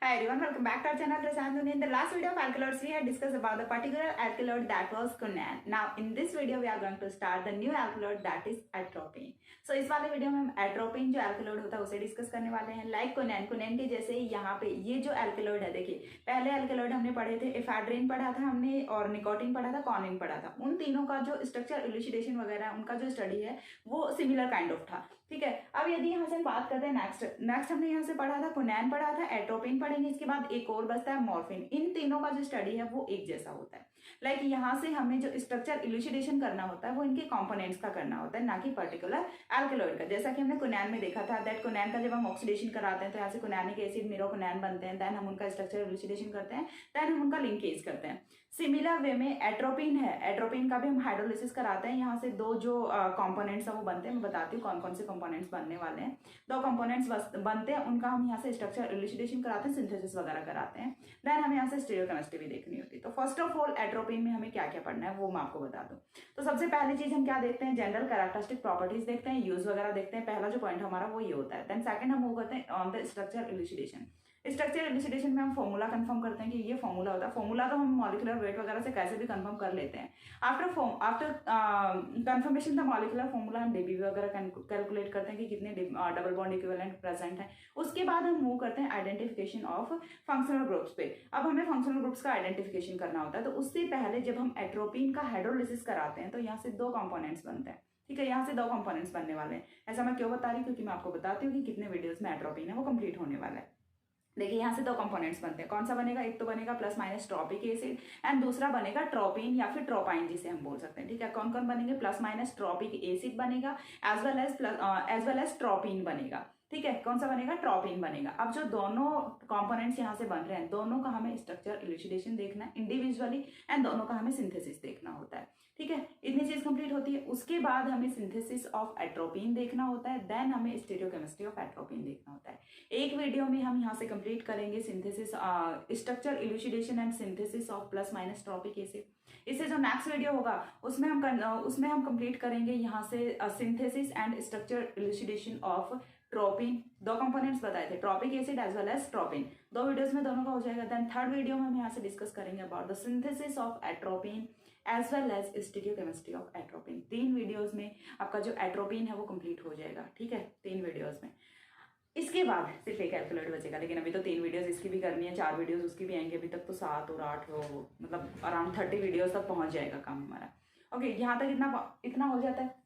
Hi everyone, welcome back to our channel Prasad. In the last video of alkaloids, we had discussed about the particular alkaloid that was quinine. Now in this video, we are going to start the new alkaloid that is atropine. So इस वाले video में हम atropine जो alkaloid होता है उसे discuss करने वाले हैं. लाइक quinine के जैसे यहाँ पे ये जो alkaloid है, देखिए पहले alkaloid हमने पढ़े थे, एफेड्रिन पढ़ा था हमने और निकोटीन पढ़ा था, कॉनिन पढ़ा था. उन तीनों का जो स्ट्रक्चर इल्यूसिडेशन वगैरह उनका जो स्टडी है वो सिमिलर काइंड ऑफ था. ठीक है, अब यदि यहाँ से हम बात करते हैं नेक्स्ट हमने यहाँ से पढ़ा था क्विनाइन पढ़ा था, एट्रोपिन पढ़ेंगे, इसके बाद एक और बचता है मॉर्फिन. इन तीनों का जो स्टडी है वो एक जैसा होता है. लाइक यहाँ से हमें जो स्ट्रक्चर इल्यूसिडेशन करना होता है वो इनके कंपोनेंट्स का करना होता है, ना कि पर्टिकुलर एल्कलॉइड का. जैसा कि हमने क्विनाइन में देखा था दैट क्विनाइन का जब हम ऑक्सीडेशन कराते हैं तो यहाँ से क्विनानिक एसिड मीरोक्विनाइन बनते हैं, देन हम उनका स्ट्रक्चर इल्यूसिडेशन करते हैं, देन हम उनका लिंकेज करते हैं. सिमिलर वे में एट्रोपिन है, एट्रोपिन का भी हम हाइड्रोलिसिस कराते हैं. यहाँ से दो जो कंपोनेंट्स है वो बनते हैं, मैं बताती हूँ कौन कौन से कंपोनेंट्स बनने वाले हैं. दो कंपोनेंट्स बनते हैं, उनका हम यहाँ से स्ट्रक्चर इल्यूसिडेशन कराते हैं, सिंथेसिस वगैरह कराते हैं. देन हमें यहाँ से स्टीरियोकेमिस्ट्री भी देखनी होती है. तो फर्स्ट ऑफ ऑल एट्रोपिन में हमें क्या क्या पढ़ना है वो मैं आपको बता दूं. तो सबसे पहली चीज हम क्या देखते हैं, जनरल कैरेक्टरिस्टिक प्रॉपर्टीज देखते हैं, यूज वगैरह देखते हैं. पहला जो पॉइंट हमारा वो ये होता है. देन सेकंड हम वो करते हैं ऑन द स्ट्रक्चर इल्यूसिडेशन. स्ट्रक्चर इल्यूसिडेशन में हम फॉर्मूला कंफर्म करते हैं कि ये फॉर्मूला होता है. फॉर्मूला तो हम मॉलिक्यूलर वेट वगैरह से कैसे भी कंफर्म कर लेते हैं. After confirmation the molecular formula हम डीबी वगैरह कैलकुलेट करते हैं कि कितने डबल बॉन्ड इक्विवेलेंट प्रेजेंट है. उसके बाद हम मूव करते हैं आइडेंटिफिकेशन ऑफ फंक्शनल ग्रुप्स पे. अब हमें फंक्शनल ग्रुप्स का आइडेंटिफिकेशन करना होता है. तो उससे पहले जब हम एट्रोपिन का हाइड्रोलिसिस कराते हैं तो यहाँ से दो कंपोनेंट्स बनते हैं. ठीक है, यहाँ से दो कंपोनेंट्स बनने वाले हैं. ऐसा मैं क्यों बता रही हूँ, क्योंकि मैं आपको बताती हूँ कि कितने वीडियोस में एट्रोपिन है वो कंप्लीट होने वाला है. देखिए यहाँ से दो कंपोनेंट्स बनते हैं. कौन सा बनेगा, एक तो बनेगा plus minus tropic acid and दूसरा बनेगा ट्रोपिन या फिर ट्रोपाइन जिसे हम बोल सकते हैं. ठीक है, कौन कौन बनेंगे, प्लस माइनस ट्रॉपिक एसिड बनेगा एज वेल एज ट्रोपिन बनेगा. ठीक है, कौन सा बनेगा, ट्रोपिन बनेगा. अब जो दोनों कंपोनेंट्स यहाँ से बन रहे हैं दोनों का हमें स्ट्रक्चर इल्यूसिडेशन देखना है इंडिविजुअली एंड दोनों का हमें सिंथेसिस देखना होता है. ठीक है, इतनी चीज कंप्लीट होती है. उसके बाद हमें सिंथेसिस ऑफ एट्रोपिन देखना होता है, देन हमें स्टीरियोकेमिस्ट्री ऑफ एट्रोपिन देखना होता है. एक वीडियो में हम यहाँ से कंप्लीट करेंगे synthesis structure elucidation and synthesis of plus minus tropic acid. इससे जो नेक्स्ट वीडियो होगा उसमें हम कंप्लीट करेंगे यहाँ से synthesis and structure elucidation of tropine. दो कंपोनेंट्स बताए थे, tropic acid as well as tropine. दो वीडियोस में दोनों का हो जाएगा. देन थर्ड वीडियो में हम यहाँ से डिस्कस करेंगे about the synthesis of atropine as well as stereochemistry of atropine. 3 videos में आपका जो एट्रोपिन है वो कंप्लीट हो जाएगा. ठीक है, 3 वीडियोस में. इसके बाद सिर्फ एक एल्कलॉइड बचेगा, लेकिन अभी तो 3 वीडियोस इसकी भी करनी है, 4 वीडियोस उसकी भी आएंगे. अभी तक तो 7 और 8 मतलब अराउंड 30 वीडियोस तक पहुंच जाएगा काम हमारा. ओके, यहाँ तक इतना हो जाता है.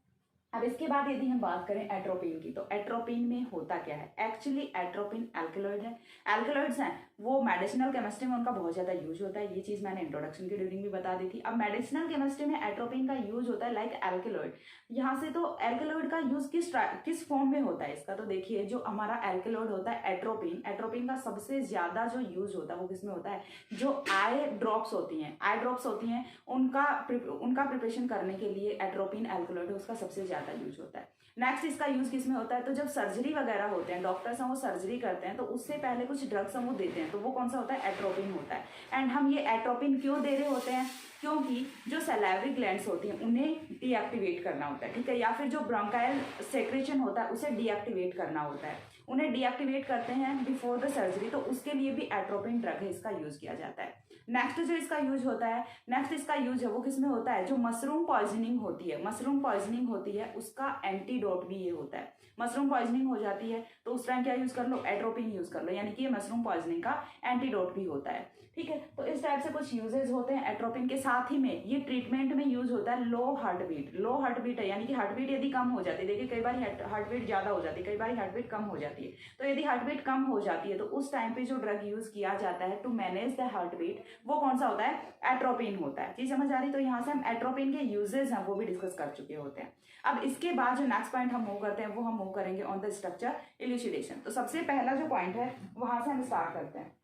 अब इसके बाद यदि हम बात करें एट्रोपिन की, तो एट्रोपिन में होता क्या है. एक्चुअली एट्रोपिन एल्कलॉइड है. एल्कलॉइड्स हैं वो मेडिसिनल केमिस्ट्री में उनका बहुत ज्यादा यूज होता है. ये चीज मैंने इंट्रोडक्शन के ड्यूरिंग भी बता दी थी. अब मेडिसिनल केमिस्ट्री में एट्रोपिन का यूज होता है लाइक एल्कलॉइड. यहाँ से तो एल्कलॉइड का यूज किस फॉर्म में होता है इसका, तो देखिए जो हमारा एल्कलॉइड होता है एट्रोपिन का सबसे ज्यादा जो यूज होता है वो किसमें होता है, जो आई ड्रॉप्स होती हैं उनका प्रिपरेशन करने के लिए एट्रोपिन एल्कलॉइड उसका सबसे ज्यादा यूज होता है. नेक्स्ट इसका यूज किसमें होता है, तो जब सर्जरी वगैरह होते हैं, डॉक्टर्स हैं वो सर्जरी करते हैं तो उससे पहले कुछ ड्रग्स हम वो देते हैं, तो वो कौन सा होता है, एट्रोपिन होता है. एंड हम ये एट्रोपिन क्यों दे रहे होते हैं, क्योंकि जो सैलाइवरी ग्लैंड्स होती हैं उन्हें डीएक्टिवेट करना होता है. ठीक है, या फिर जो ब्रोंकाइल सेक्रेशन होता है उसे डीएक्टिवेट करना होता है. उन्हें डीएक्टिवेट करते हैं बिफोर द सर्जरी, तो उसके लिए भी एट्रोपिन ड्रग है इसका यूज किया जाता है. नेक्स्ट जो इसका यूज होता है, है वो किसमें होता है, जो मशरूम पॉइजनिंग होती है उसका एंटीडोट भी ये होता है. मशरूम पॉइजनिंग हो जाती है तो उस टाइम क्या यूज कर लो, एट्रोपिन यूज कर लो, यानी कि ये मशरूम पॉइजनिंग का एंटीडोट भी होता है. ठीक है, तो इस टाइप से कुछ यूजेस होते हैं एट्रोपिन के. साथ ही में ये ट्रीटमेंट में यूज होता है लो हार्ट बीट है, यानी कि हार्ट बीट यदि कम हो जाती है, देखिए कई बार हार्ट बीट ज्यादा हो जाती है, कई बार हार्ट बीट कम हो जाती है. तो यदि हार्ट बीट कम हो जाती है तो उस टाइम पे जो ड्रग यूज किया जाता है to manage the heartbeat वो कौन सा होता है, एट्रोपिन होता है. चीज समझ आ रही, तो यहाँ से हम एट्रोपिन के यूजेस हैं वो भी डिस्कस कर चुके होते हैं. अब इसके बाद जो नेक्स्ट पॉइंट हम मूव करते हैं वो हम मूव करेंगे ऑन द स्ट्रक्चर इल्यूसिडेशन. तो सबसे पहला जो पॉइंट है वहां से हम स्टार्ट करते हैं.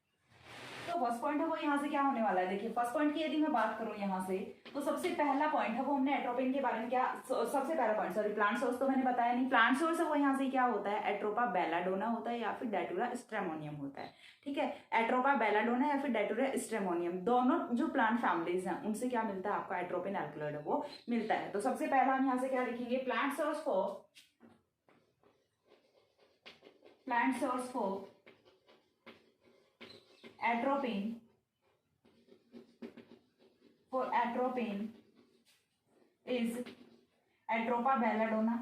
तो फर्स्ट पॉइंट है वो यहाँ से क्या होने वाला है, देखिए फर्स्ट पॉइंट की यदि मैं बात करूं यहाँ से, तो सबसे पहला पॉइंट है वो हमने एट्रोपिन के बारे में क्या, सबसे पहला पॉइंट सॉरी प्लांट सोर्स तो मैंने बताया नहीं. प्लांट सोर्स है वो यहाँ से क्या होता है, एट्रोपा बेलाडोना होता है या फिर डेटुरा स्ट्रेमोनियम होता है. ठीक है, एट्रोपा बेलाडोना या फिर डेटुरा स्ट्रेमोनियम दोनों जो प्लांट फैमिलीज हैं उनसे क्या मिलता है आपका एट्रोपिन एल्कलॉइड वो मिलता है. तो सबसे पहला हम यहाँ से क्या लिखेंगे, plant source for atropine, for atropine is atropa belladonna,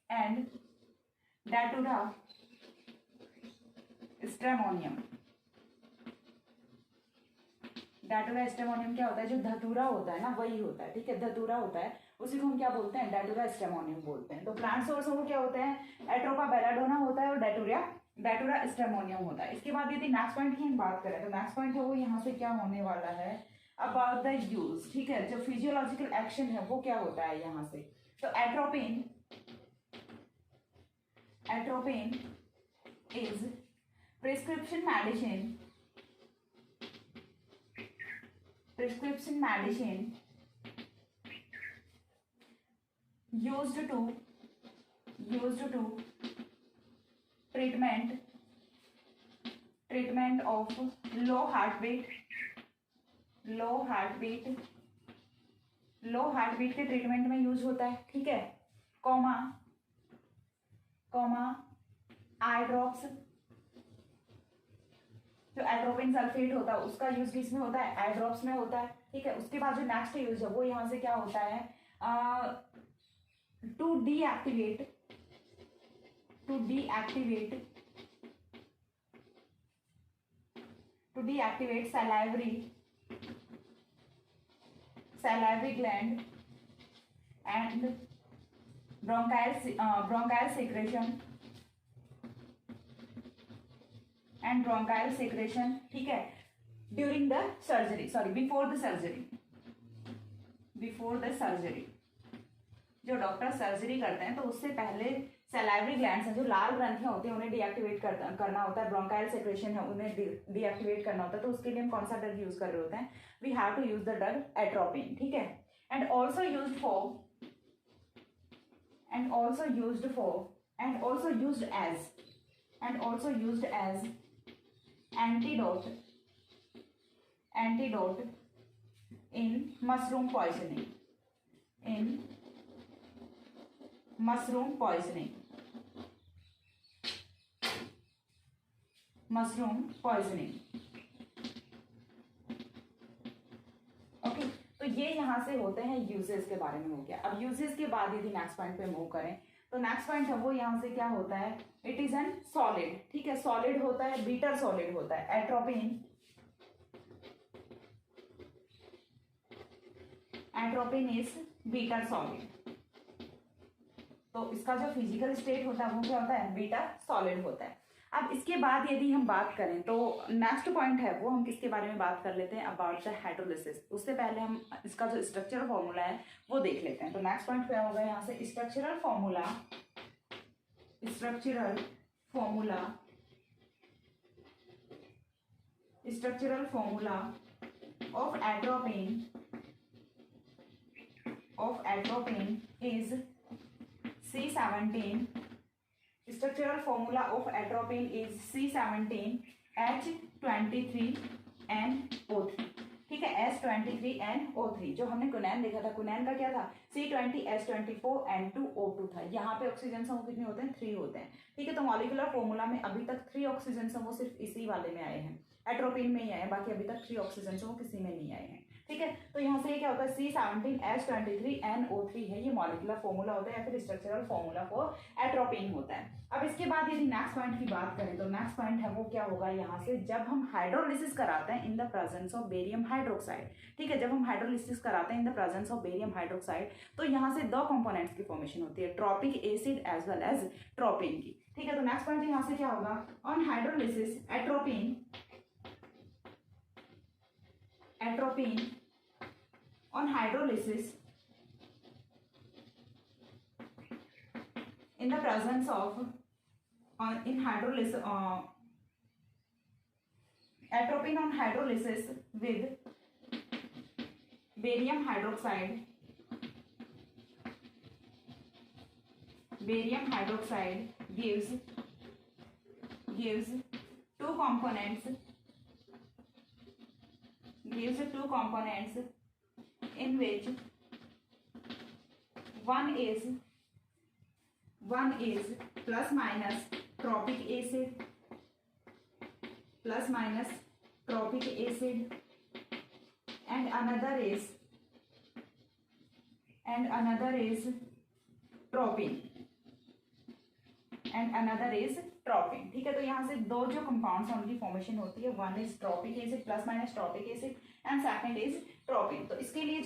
and datura stramonium. Datura stramonium क्या होता है? जो धतूरा होता है ना वही होता है, ठीक है, धतूरा होता है, उसी को हम क्या बोलते हैं? डाटूरा स्ट्रेमोनियम बोलते हैं। तो प्लांट सोर्सों को क्या होते हैं? एट्रोपा बेलाडोना होता है और डाटूरा स्ट्रेमोनियम होता है। इसके बाद यदि नेक्स्ट पॉइंट की हम बात करें तो नेक्स्ट पॉइंट है वो यहाँ से क्या होने वाला है? अबाउट द यूज, ठीक है, जो फिजियोलॉजिकल एक्शन है वो क्या होता है यहाँ से? तो atropine is prescription medicine used to treatment of low heartbeat के ट्रीटमेंट में यूज होता है, ठीक है, कॉमा आई ड्रॉप्स, जो एट्रोपिन सल्फेट होता है उसका यूज किसमें होता है? आई ड्रॉप्स में होता है, ठीक है। उसके बाद जो नेक्स्ट यूज है वो यहाँ से क्या होता है? To deactivate salivary gland and bronchial secretion, ठीक है, during the surgery, sorry before the surgery. जो डॉक्टर सर्जरी करते हैं तो उससे पहले सैलाइवरी ग्लैंड्स हैं, जो लाल ग्रंथियां होती हैं, उन्हें डीएक्टिवेट करना होता है, ब्रोंकाइल सेक्रेशन है उन्हें डीएक्टिवेट करना होता है। तो उसके लिए हम कौन सा ड्रग यूज कर रहे होते हैं? We have to use the drug atropine, ठीक है। And also used as antidote in mushroom poisoning, ओके। तो ये यहाँ से होते हैं यूजेस के बारे में हो गया। अब यूजेस के बाद यदि नेक्स्ट पॉइंट पे मूव करें तो नेक्स्ट पॉइंट है वो यहाँ से क्या होता है? इट इज एन सॉलिड, ठीक है, सॉलिड होता है, बीटर सॉलिड होता है। Atropine is bitter solid. तो इसका जो फिजिकल स्टेट होता है वो क्या होता है? बीटा सॉलिड होता है। अब इसके बाद यदि हम बात करें तो नेक्स्ट पॉइंट है वो हम किसके बारे में बात कर लेते हैं? About the hydrolysis. उससे पहले हम इसका जो स्ट्रक्चरल फॉर्मूला है वो देख लेते हैं। तो नेक्स्ट पॉइंट क्या होगा यहाँ से? Structural formula of atropine is C17. Structural formula of atropine is C17H23NO3, ठीक है, H23NO3। जो हमने कुनैन देखा था, कुनैन का क्या था? C20H24N2O2 था। यहाँ पे ऑक्सीजन समूह कितने होते हैं? 3 होते हैं, ठीक है। तो मॉलिक्यूलर फॉर्मूला में अभी तक 3 ऑक्सीजन समूह सिर्फ इसी वाले में आए हैं, एट्रोपिन में ही आए हैं, बाकी अभी तक 3 ऑक्सीजन समूह किसी में नहीं आए हैं, ठीक है। तो यहाँ से ये क्या होता है? C17H23NO3 है, ये मॉलिक्यूलर फॉर्मूला होता है या फिर स्ट्रक्चरल फॉर्मूला फॉर एट्रोपिन होता है। अब इसके बाद यदि नेक्स्ट पॉइंट की बात करें तो नेक्स्ट पॉइंट है वो क्या होगा यहाँ से? जब हम हाइड्रोलिसिस कराते हैं in the presence of barium hydroxide, ठीक है, जब हम हाइड्रोलिसिस कराते हैं in the presence of barium hydroxide तो यहाँ से 2 कंपोनेंट्स की फॉर्मेशन होती है, tropic acid as well as tropine की, ठीक है। तो नेक्स्ट पॉइंट यहाँ से क्या होगा? On hydrolysis atropine on hydrolysis in the presence of atropine on hydrolysis with barium hydroxide gives 2 components in which one is one is plus minus tropic acid, plus minus tropic acid, and another is tropine, and another is tropine. ठीक है, तो यहाँ से दो जो compounds हैं उनकी formation होती है, one is tropic acid plus minus tropic acid and second is tropine. तो इसके लिए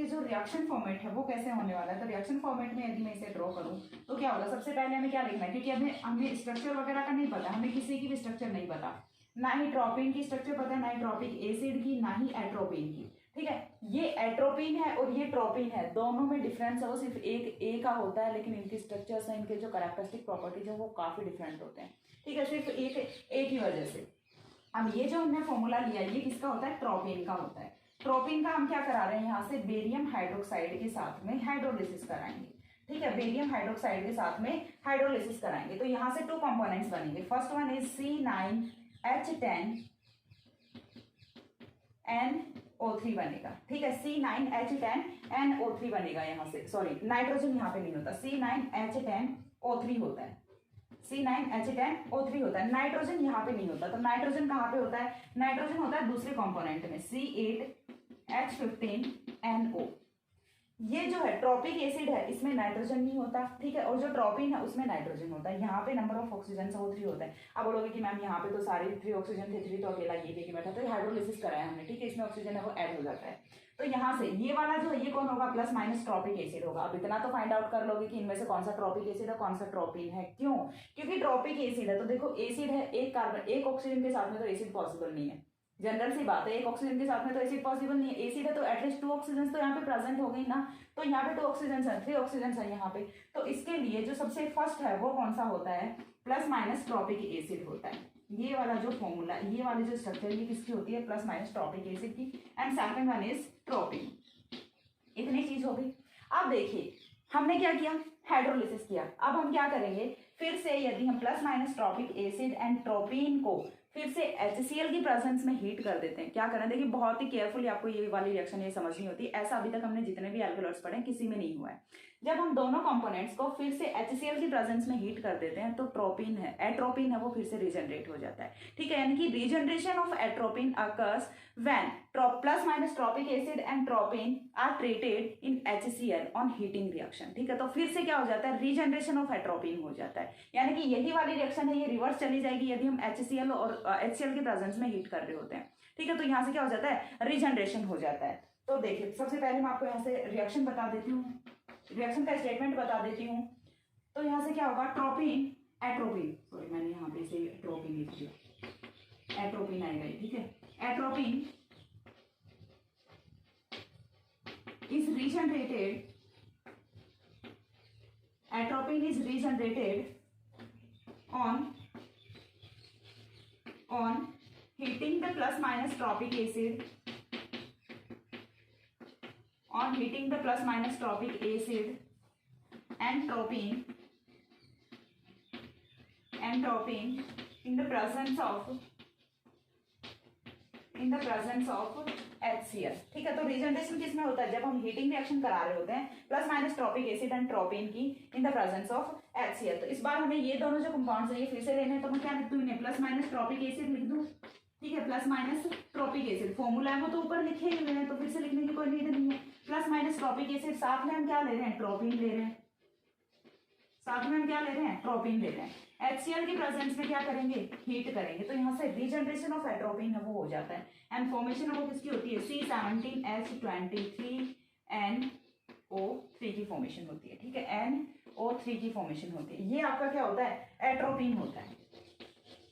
जो रिएक्शन फॉर्मेट है वो कैसे होने वाला है, तो रिएक्शन फॉर्मेट में यदि मैं इसे ड्रॉ करूँ तो क्या होगा, सबसे पहले हमें क्या लिखना है, क्योंकि हमें स्ट्रक्चर वगैरह का नहीं पता, हमें किसी की भी स्ट्रक्चर नहीं पता, ना ही ट्रोपिन की स्ट्रक्चर पता है, ना ही ट्रॉपिक एसिड की, ना ही एट्रोपिन की। ठीक है, ये एट्रोपिन है और ये ट्रोपिन है, दोनों में डिफरेंस है वो सिर्फ एक ए का होता है, लेकिन इनकी स्ट्रक्चर्स हैं, इनके जो कैरेक्टरिस्टिक प्रॉपर्टीज है वो काफी डिफरेंट होते हैं। ठीक है, सिर्फ एक की वजह से। अब ये जो हमने फॉर्मूला लिया ये किसका होता है, ट्रोपिन का होता है। ट्रोपिन का हम क्या करा रहे हैं, यहाँ से बेरियम हाइड्रोक्साइड के साथ में हाइड्रोलिसिस कराएंगे। ठीक है, बेरियम हाइड्रोक्साइड के साथ में हाइड्रोलिसिस कराएंगे, तो यहाँ से टू कंपोनेंट्स बनेंगे। फर्स्ट वन इज C9H10NO3 बनेगा। ठीक है, C9H10NO3 बनेगा, यहाँ से सॉरी नाइट्रोजन यहाँ पे नहीं होता, C9H10O3 होता है, C9H10O3 होता है, नाइट्रोजन यहाँ पे नहीं होता। तो नाइट्रोजन कहाँ पे होता है, नाइट्रोजन होता है दूसरे कंपोनेंट में C8H15NO। ये जो है ट्रॉपिक एसिड है, इसमें नाइट्रोजन नहीं होता। ठीक है, और जो ट्रॉपिन है उसमें नाइट्रोजन होता है। यहाँ पे नंबर ऑफ ऑक्सीजन है वो 3 होता है। अब बोलोगे कि मैम यहाँ पे तो सारे 3 ऑक्सीजन थे, 3 तो अकेला ये लेके बैठा, तो हाइड्रोलिसिस कराया हमने। ठीक है, इसमें ऑक्सीजन है वो ऐड हो जाता है। तो यहाँ से ये वाला जो है ये कौन होगा, प्लस माइनस ट्रॉपिक एसिड होगा। अब इतना तो फाइंड आउट कर लोगे कि इनमें से कौन सा ट्रॉपिक एसिड है, कौन सा ट्रॉपिन है। क्यों, क्योंकि ट्रॉपिक एसिड है तो देखो एसिड है, एक कार्बन एक ऑक्सीजन के साथ में तो एसिड पॉसिबल नहीं है, जनरल सी बात है, एक ऑक्सीजन के साथ में तो एसिड पॉसिबल नहीं है। एसिड है तो एटलीस्ट 2 ऑक्सीजन तो यहाँ पे प्रेजेंट हो गई ना, तो यहाँ पे 2 ऑक्सीजन है, 3 ऑक्सीजन है यहाँ पे। तो इसके लिए जो सबसे फर्स्ट है वो कौन सा होता है, प्लस माइनस ट्रॉपिक एसिड होता है। ये वाला जो फॉर्मूला, ये वाली जो स्ट्रक्चर ये किसकी होती है, प्लस माइनस ट्रॉपिक एसिड की, and second one is tropine. इतनी चीज हो गई। अब देखिए हमने क्या किया, हाइड्रोलिसिस किया। अब हम क्या करेंगे, फिर से यदि हम plus minus tropic acid and tropine को फिर से HCl की प्रेजेंस में हीट कर देते हैं। क्या करें, देखिए बहुत ही केयरफुली आपको ये वाली रिएक्शन ये समझनी होती है। ऐसा अभी तक हमने जितने भी एल्कलॉइड्स पढ़े किसी में नहीं हुआ है। जब हम दोनों कंपोनेंट्स को फिर से HCl की प्रेजेंस में हीट कर देते हैं तो ट्रोपिन है, एट्रोपिन है, वो फिर से रीजनरेट हो जाता है। ठीक है, यानी कि regeneration of atropine occurs when plus minus tropic acid and tropine are treated in HCl on heating reaction. ठीक है, तो फिर से क्या हो जाता है, रीजनरेशन ऑफ एट्रोपिन हो जाता है। यानी कि यही वाली रिएक्शन है ये रिवर्स चली जाएगी यदि हम HCl और HCl के प्रेजेंस में हीट कर रहे होते हैं। ठीक है, तो यहाँ से क्या हो जाता है, रीजनरेशन हो जाता है। तो देखिए सबसे पहले मैं आपको यहाँ से रिएक्शन बता देती हूँ, रिएक्शन का स्टेटमेंट बता देती हूँ। तो यहाँ से क्या होगा, ट्रोपिन एट्रोपिन, सॉरी मैंने यहाँ पे से ट्रोपिन लिख दिया, एट्रोपिन आएगा। ठीक है, atropine is regenerated, atropine is regenerated on heating the plus minus tropic acid, on heating the plus minus tropic acid and tropine in the presence of HCl। ठीक है, तो रीजनरेशन किस में होता है, जब हम हीटिंग रिएक्शन करा रहे होते हैं plus minus tropic acid and tropine की in the presence of HCl। तो इस बार हमें ये दोनों जो कंपाउंड्स हैं ये फिर से लेने हैं, तो मैं क्या लिख दूं, इन्हें प्लस माइनस ट्रॉपिक एसिड लिख दूं। ठीक है, plus minus tropic acid formula है वो तो ऊपर लिखे ही हुए हैं, तो फिर से लिखने की कोई नीड नहीं है। प्लस माइनस ट्रॉपिक एसिड, साथ में हम क्या ले रहे हैं, ट्रोपिन ले रहे हैं, साथ में हम क्या ले रहे हैं, ट्रोपिन ले रहे हैं। HCl की प्रेजेंस में क्या करेंगे, हीट करेंगे, तो यहाँ से रीजनरेशन ऑफ एट्रोपिन है वो हो जाता है, एंड फॉर्मेशन वो किसकी होती है, C17H23NO3 की फॉर्मेशन होती है। ठीक है, NO3 की फॉर्मेशन होती है, ये आपका क्या होता है, एट्रोपिन होता है।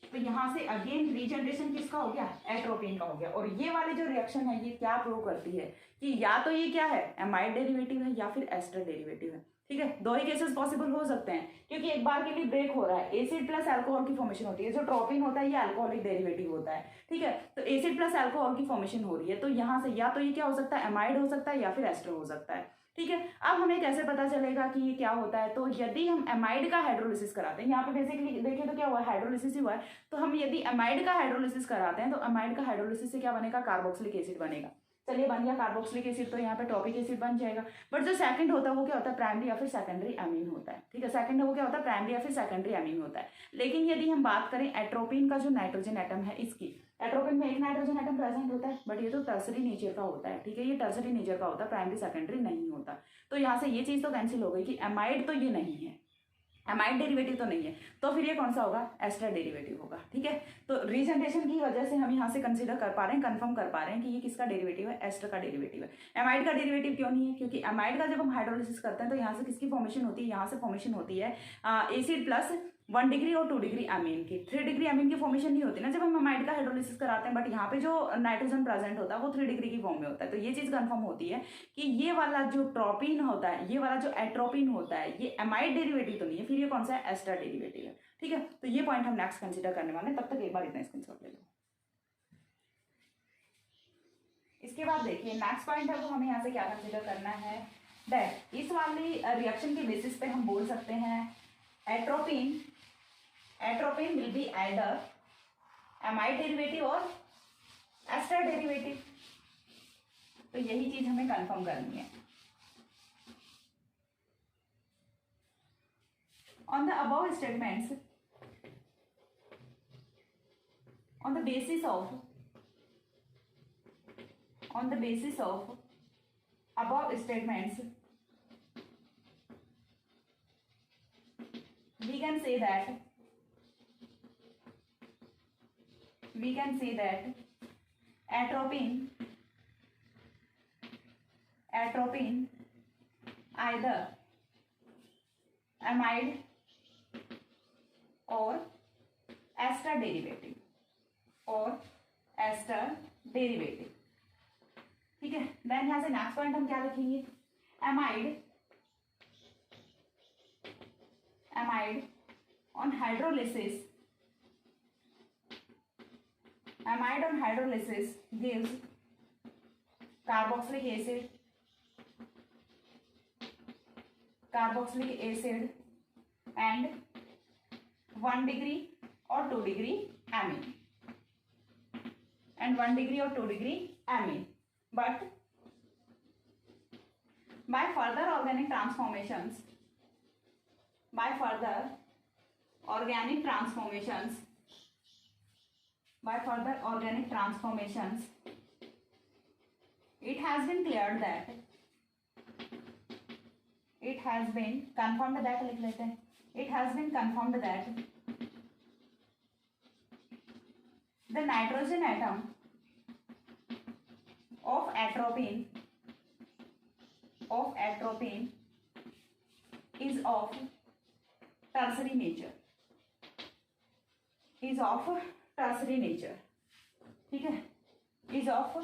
तो यहाँ से अगेन रीजनरेशन किसका हो गया, एट्रोपिन का हो गया। और ये वाली जो रिएक्शन है ये क्या प्रूव करती है कि या तो ये क्या है, एमाइड डेरिवेटिव है या फिर एस्टर डेरिवेटिव है। ठीक है, दो ही केसेस पॉसिबल हो सकते हैं, क्योंकि एक बार के लिए ब्रेक हो रहा है, एसिड प्लस अल्कोहल की फॉर्मेशन होती है, जो ट्रोपिन होता है ये अल्कोहलिक डेरिवेटिव होता है। ठीक है, तो एसिड प्लस अल्कोहल की फॉर्मेशन हो रही है, तो यहाँ से या तो ये क्या हो सकता है, एमाइड हो सकता है या फिर एस्टर हो सकता है। ठीक है, अब हमें कैसे पता चलेगा कि ये क्या होता है, तो यदि हम एमाइड का हाइड्रोलिसिस कराते हैं, यहाँ पे बेसिकली देखिए तो क्या हुआ है, हाइड्रोलिसिस ही हुआ है, तो हम यदि एमाइड का हाइड्रोलिसिस कराते हैं तो एमाइड का हाइड्रोलिसिस से क्या बनेगा, कार्बोक्सिलिक एसिड बनेगा। चलिए बन गया कार्बोक्सिलिक एसिड, तो यहाँ पे टॉपिक एसिड बन जाएगा। बट जो सेकंड होता है वो क्या होता है, प्राइमरी या फिर सेकेंडरी अमीन होता है। ठीक है, सेकंड है वो क्या होता है, प्राइमरी या फिर सेकेंडरी अमीन होता है। लेकिन यदि हम बात करें एट्रोपिन का जो नाइट्रोजन एटम है, इसकी एट्रोपिन में एक नाइट्रोजन एटम प्रेजेंट होता है, बट ये तो टर्सरी नेचर का होता है। ठीक है, ये टर्सरी नेचर का होता है, प्राइमरी सेकेंडरी नहीं होता। तो यहाँ से ये चीज तो कैंसिल हो गई कि एमाइड तो ये नहीं है, एमाइड डेरिवेटिव तो नहीं है, तो फिर ये कौन सा होगा, एस्टर डेरिवेटिव होगा। ठीक है, तो रीजनरेशन की वजह से हम यहाँ से कंसीडर कर पा रहे हैं, कंफर्म कर पा रहे हैं कि ये किसका डेरिवेटिव है, एस्टर का डेरिवेटिव है। एमाइड का डेरिवेटिव क्यों नहीं है, क्योंकि एमाइड का जब हम हाइड्रोलिसिस करते हैं तो यहाँ से किसकी फॉर्मेशन होती है, यहाँ से फॉर्मेशन होती है एसिड प्लस 1 डिग्री और 2 डिग्री अमीन की। 3 डिग्री अमीन की फॉर्मेशन नहीं होती ना जब हम एमाइड का हाइड्रोलिसिस कराते हैं, बट यहाँ पे जो नाइट्रोजन प्रेजेंट होता है वो 3 डिग्री की फॉर्म में होता है। तो ये चीज कंफर्म होती है कि ये वाला जो ट्रोपिन होता है, ये वाला जो एट्रोपिन होता है, ये एमाइड डेरिवेटिव तो नहीं है, फिर ये कौन सा है, एस्टर डेरिवेटिव है। ठीक है, तो ये पॉइंट हम नेक्स्ट कंसिडर करने वाले हैं, तब तक एक बार इतना स्क्रीनशॉट ले लो। इसके बाद देखिए नेक्स्ट पॉइंट है वो हमें यहाँ से क्या कंसिडर करना है, दैट इस वाली रिएक्शन के बेसिस पे हम बोल सकते हैं atropine will be either amide derivative और एस्टर डेरिवेटिव। तो यही चीज हमें कंफर्म करनी है। On the above statements, on the basis of above statements, we can say that atropine either amide or ester derivative ठीक है। देन यहां से नेक्स्ट पॉइंट हम क्या लिखेंगे, amide on hydrolysis gives carboxylic acid and 1 degree or 2 degree amine, but by further organic transformations it has been cleared that it has been confirmed that लिख लेते हैं, it has been confirmed that the nitrogen atom of atropine is of tertiary nature, ठीक है, is of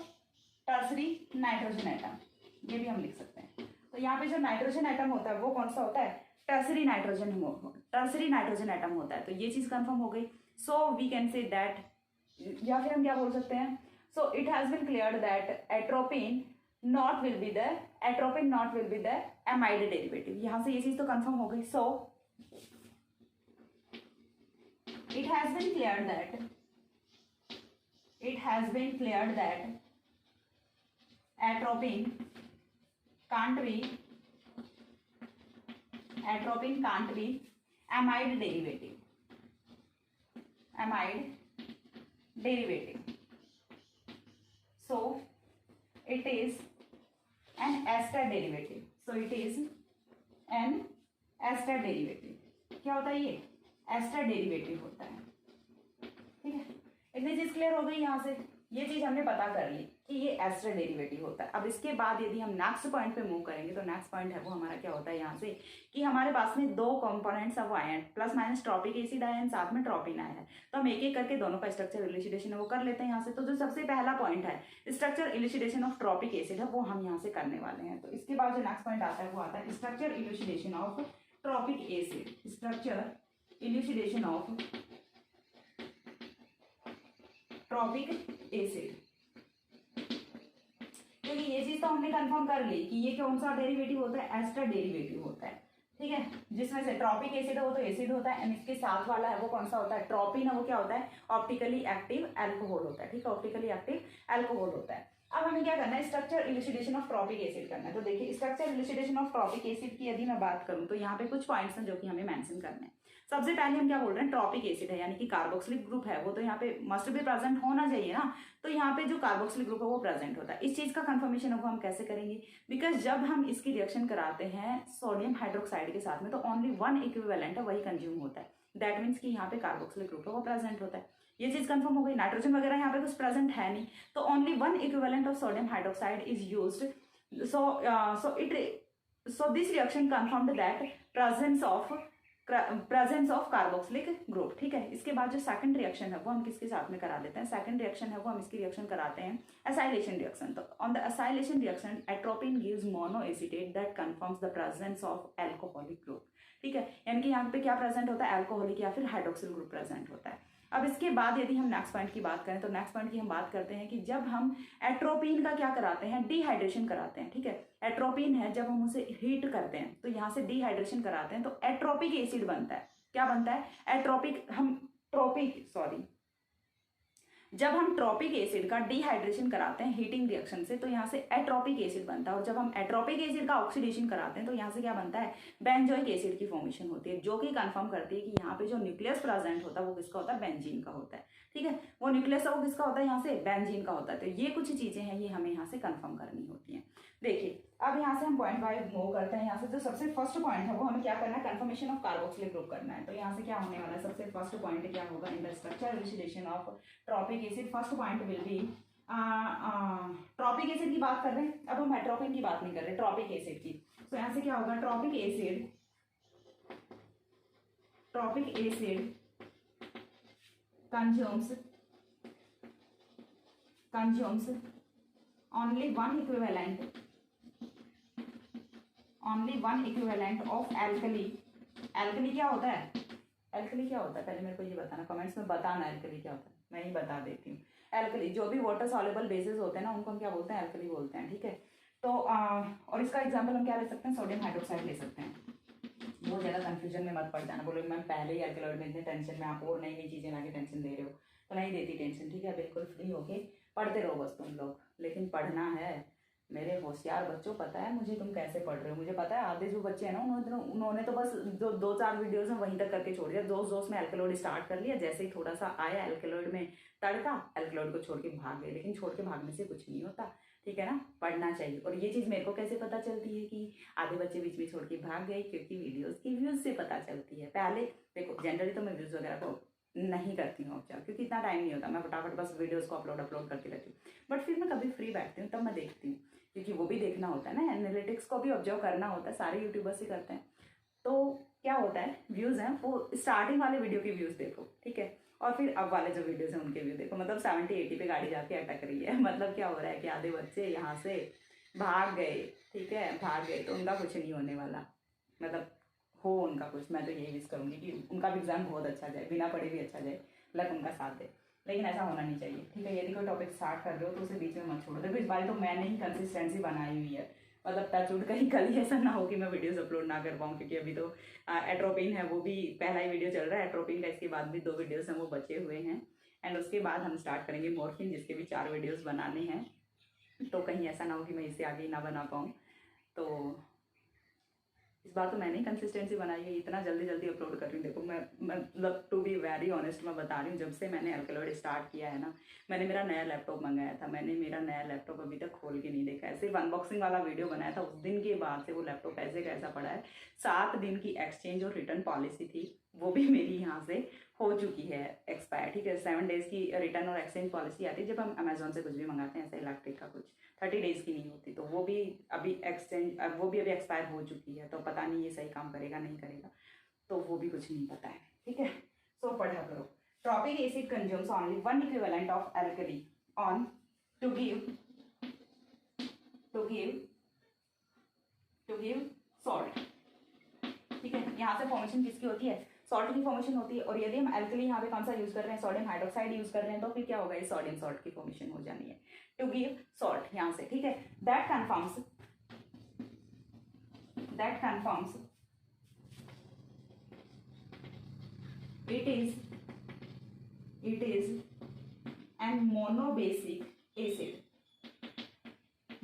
tertiary nitrogen atom, ये भी हम लिख सकते हैं। तो यहाँ पे जो नाइट्रोजन एटम होता है वो कौन सा होता है, टर्सरी नाइट्रोजन एटम होता है। तो ये चीज कंफर्म हो गई। So we can say that, या फिर हम क्या बोल सकते हैं, so it has been cleared that atropine not will be the amide derivative. यहां से ये चीज तो कंफर्म हो गई। So it has been cleared that atropine can't be amide derivative, so it is an ester derivative, क्या होता है ये, एस्टर डेरिवेटिव होता है। ठीक है, इतनी चीज क्लियर हो गई। यहाँ से ये चीज हमने पता कर ली कि ये एस्टर डेरिवेटिव होता है। अब इसके बाद यदि हम नेक्स्ट पॉइंट पे मूव करेंगे तो नेक्स्ट पॉइंट है वो हमारा क्या होता है, यहाँ से कि हमारे पास में दो कंपोनेंट्स अब आए हैं, प्लस माइनस ट्रॉपिक एसिड आया है, साथ में ट्रॉपिन आया है। तो हम एक एक करके दोनों का स्ट्रक्चर इलुसिडेशन है वो कर लेते हैं यहाँ से। तो जो सबसे पहला पॉइंट है structure elucidation of tropic acid है वो हम यहाँ से करने वाले हैं। तो इसके बाद जो नेक्स्ट पॉइंट आता है वो आता है structure elucidation of tropic acid, क्योंकि ये चीज तो हमने कंफर्म कर ली कि ये कौन सा डेरिवेटिव होता है, एस्टर डेरिवेटिव होता है। ठीक है, जिसमें से ट्रॉपिक एसिड है वो तो एसिड होता है, एंड इसके साथ वाला है वो कौन सा होता है, ट्रॉपिन है वो क्या होता है, ऑप्टिकली एक्टिव एल्कोहल होता है। ठीक है, ऑप्टिकली एक्टिव एल्कोहल होता है। अब हमें क्या करना है, structure elucidation of tropic acid करना है। तो देखिए structure elucidation of tropic acid की यदि मैं बात करूं तो यहाँ पे कुछ पॉइंट्स हैं जो कि हमें मेंशन करने हैं। सबसे पहले हम क्या बोल रहे हैं, ट्रॉपिक एसिड है यानी कि कार्बोक्सिलिक ग्रुप है, वो तो यहाँ पे मस्ट भी प्रेजेंट होना चाहिए ना। तो यहाँ पे जो कार्बोक्सिलिक ग्रुप है वो प्रेजेंट होता है। इस चीज का कंफर्मेशन अब हम कैसे करेंगे, बिकॉज जब हम इसकी रिएक्शन कराते हैं सोडियम हाइड्रोक्साइड के साथ में तो ओनली वन इक्विवेलेंट है वही कंज्यूम होता है। दैट मीन्स कि यहाँ पे कार्बोक्सिलिक ग्रुप है वो प्रेजेंट होता है। ये चीज कंफर्म हो गई। नाइट्रोजन वगैरह यहाँ पे कुछ प्रेजेंट है नहीं, तो only one equivalent of sodium hydroxide is used. So this reaction confirmed that presence of carboxylic group. ठीक है, इसके बाद जो सेकंड रिएक्शन है वो हम किसके साथ में करा देते हैं, सेकंड रिएक्शन है वो हम इसकी रिएक्शन कराते हैं एसाइलेशन रिएक्शन। तो on the acylation reaction atropine gives monoacetate that confirms the presence of alcoholic group. ठीक है, यानी कि यहाँ पे क्या प्रेजेंट होता है, एल्कोहलिक या फिर हाइड्रोक्सिल ग्रुप प्रेजेंट होता है। अब इसके बाद यदि हम नेक्स्ट पॉइंट की बात करें तो नेक्स्ट पॉइंट की हम बात करते हैं कि जब हम एट्रोपिन का क्या कराते हैं, डिहाइड्रेशन कराते हैं। ठीक है, एट्रोपिन है जब हम उसे हीट करते हैं तो यहाँ से डिहाइड्रेशन कराते हैं तो एट्रोपिक एसिड बनता है। क्या बनता है, एट्रोपिक, जब हम ट्रॉपिक एसिड का डिहाइड्रेशन कराते हैं हीटिंग रिएक्शन से तो यहाँ से एट्रोपिक एसिड बनता है। और जब हम एट्रोपिक एसिड का ऑक्सीडेशन कराते हैं तो यहाँ से क्या बनता है, बेंजोइक एसिड की फॉर्मेशन होती है, जो कि कंफर्म करती है कि यहाँ पे जो न्यूक्लियस प्रेजेंट होता है वो किसका होता है, बेंजीन का होता है। ठीक है, वो न्यूक्लियस है वो किसका होता है, यहाँ से बेंजीन का होता है। तो ये कुछ चीजें हैं ये हमें यहाँ से कंफर्म करनी होती हैं। देखिए अब यहाँ से हम पॉइंट वाइज मूव करते हैं। यहाँ से जो सबसे फर्स्ट पॉइंट है वो हमें क्या करना है, कंफर्मेशन ऑफ कार्बोक्सिलिक ग्रुप करना है। तो यहाँ से क्या होने वाला है, सबसे फर्स्ट पॉइंट क्या होगा, in the structure elucidation of tropic acid first point will be, tropic acid की बात कर रहे हैं, अब हम एट्रोपिन की बात नहीं कर रहे, ट्रॉपिक एसिड की। तो यहाँ से क्या होगा, tropic acid consumes only one equivalent of alkali। alkali क्या होता है, alkali क्या होता है, पहले मेरे को ये बताना, कमेंट्स में बताना alkali क्या होता है, मैं ही बता देती हूँ। alkali जो भी वाटर सॉल्युबल बेसिस होते हैं ना उनको हम क्या बोलते हैं, alkali बोलते हैं। ठीक है, तो और इसका एग्जांपल हम क्या ले सकते हैं, सोडियम हाइड्रोक्साइड ले सकते हैं। बहुत ज़्यादा कंफ्यूजन में मत पड़ जाना, बोलो मैम पहले ही एल्कलॉइड में इतने टेंशन में आप और नई नई चीज़ें लाके टेंशन दे रहे हो, तो नहीं देती टेंशन। ठीक है, बिल्कुल फ्री होके पढ़ते रहो बस तुम लोग, लेकिन पढ़ना है मेरे होशियार बच्चों। पता है मुझे तुम कैसे पढ़ रहे हो, मुझे पता है आधे जो बच्चे हैं ना उन्होंने तो बस जो 2-4 वीडियोस में वहीं तक करके छोड़ दिया, जोश में एल्कलॉइड स्टार्ट कर लिया, जैसे ही थोड़ा सा आया एल्कलॉइड में तड़का, एल्कलॉइड को छोड़ के भाग गए। लेकिन छोड़ के भागने से कुछ नहीं होता, ठीक है ना, पढ़ना चाहिए। और ये चीज़ मेरे को कैसे पता चलती है कि आधे बच्चे बीच में छोड़ के भाग गए, क्योंकि वीडियोस की व्यूज़ से पता चलती है। पहले देखो जनरली तो मैं व्यूज़ वगैरह को नहीं करती हूँ ऑब्जर्व, क्योंकि इतना टाइम नहीं होता, मैं फटाफट बस वीडियोस को अपलोड करती रहती हूँ। बट फिर मैं कभी फ्री बैठती हूँ तब मैं देखती हूँ, क्योंकि वो भी देखना होता है ना, एनालिटिक्स को भी ऑब्जर्व करना होता है, सारे यूट्यूबर्स ही करते हैं। तो क्या होता है, व्यूज़ हैं वो स्टार्टिंग वाले वीडियो के व्यूज़ देखो, ठीक है, और फिर अब वाले जो वीडियोस हैं उनके व्यू देखो। मतलब 70-80 पे गाड़ी जाके अटक रही है, मतलब क्या हो रहा है कि आधे बच्चे यहाँ से भाग गए, ठीक है, भाग गए, तो उनका कुछ नहीं होने वाला, मतलब हो उनका कुछ। मैं तो यही विश करूँगी कि उनका भी एग्जाम बहुत अच्छा जाए, बिना पढ़े भी अच्छा जाए, लक उनका साथ दे। लेकिन ऐसा होना नहीं चाहिए, ठीक है। यदि कोई टॉपिक स्टार्ट कर रहे हो तो उसे बीच में मत छोड़ो। देखो इस बार तो मैंने ही कंसिस्टेंसी बनाई हुई है, मतलब टचवुड कहीं कल ही ऐसा ना हो कि मैं वीडियोस अपलोड ना कर पाऊँ, क्योंकि अभी तो एट्रोपिन है वो भी पहला ही वीडियो चल रहा है एट्रोपिन का, इसके बाद भी 2 वीडियोस हैं वो बचे हुए हैं। एंड उसके बाद हम स्टार्ट करेंगे मॉर्फिन, जिसके भी 4 वीडियोस बनाने हैं। तो कहीं ऐसा ना हो कि मैं इससे आगे ना बना पाऊँ। तो इस बार तो मैंने ही कंसिस्टेंसी बनाई है, इतना जल्दी अपलोड कर रही हूँ। देखो मैं मतलब टू बी वेरी ऑनेस्ट मैं बता रही हूँ, जब से मैंने एल्कलॉइड स्टार्ट किया है ना, मैंने मेरा नया लैपटॉप मंगाया था, मैंने मेरा नया लैपटॉप अभी तक खोल के नहीं देखा है। सिर्फ अनबॉक्सिंग वाला वीडियो बनाया था, उस दिन के बाद से वो लैपटॉप ऐसे कैसा पड़ा है। 7 दिन की एक्सचेंज और रिटर्न पॉलिसी थी, वो भी मेरी यहाँ से हो चुकी है एक्सपायर, ठीक है। 7 डेज़ की रिटर्न और एक्सचेंज पॉलिसी आती है जब हम अमेजोन से कुछ भी मंगाते हैं, ऐसा इलेक्ट्रिक का कुछ 30 डेज़ की नहीं होती, तो वो भी अभी अभी एक्सपायर हो चुकी है। तो पता नहीं ये सही काम करेगा नहीं करेगा, तो वो भी कुछ नहीं पता है, ठीक है। सो पढ़ा करो। Tropic acid consumes only 1 equivalent of alkali on to give salt, ठीक है। यहाँ से फॉर्मेशन किसकी होती है, सॉल्ट की फॉर्मेशन होती है। और यदि हम एल्कली यहाँ पे कौन सा यूज कर रहे हैं, सोडियम हाइड्रोक्साइड यूज कर रहे हैं, तो फिर क्या होगा, ये सोडियम सॉल्ट की फॉर्मेशन हो जानी है, टू गिव सॉल्ट यहाँ से, ठीक है। That confirms it is an monobasic acid,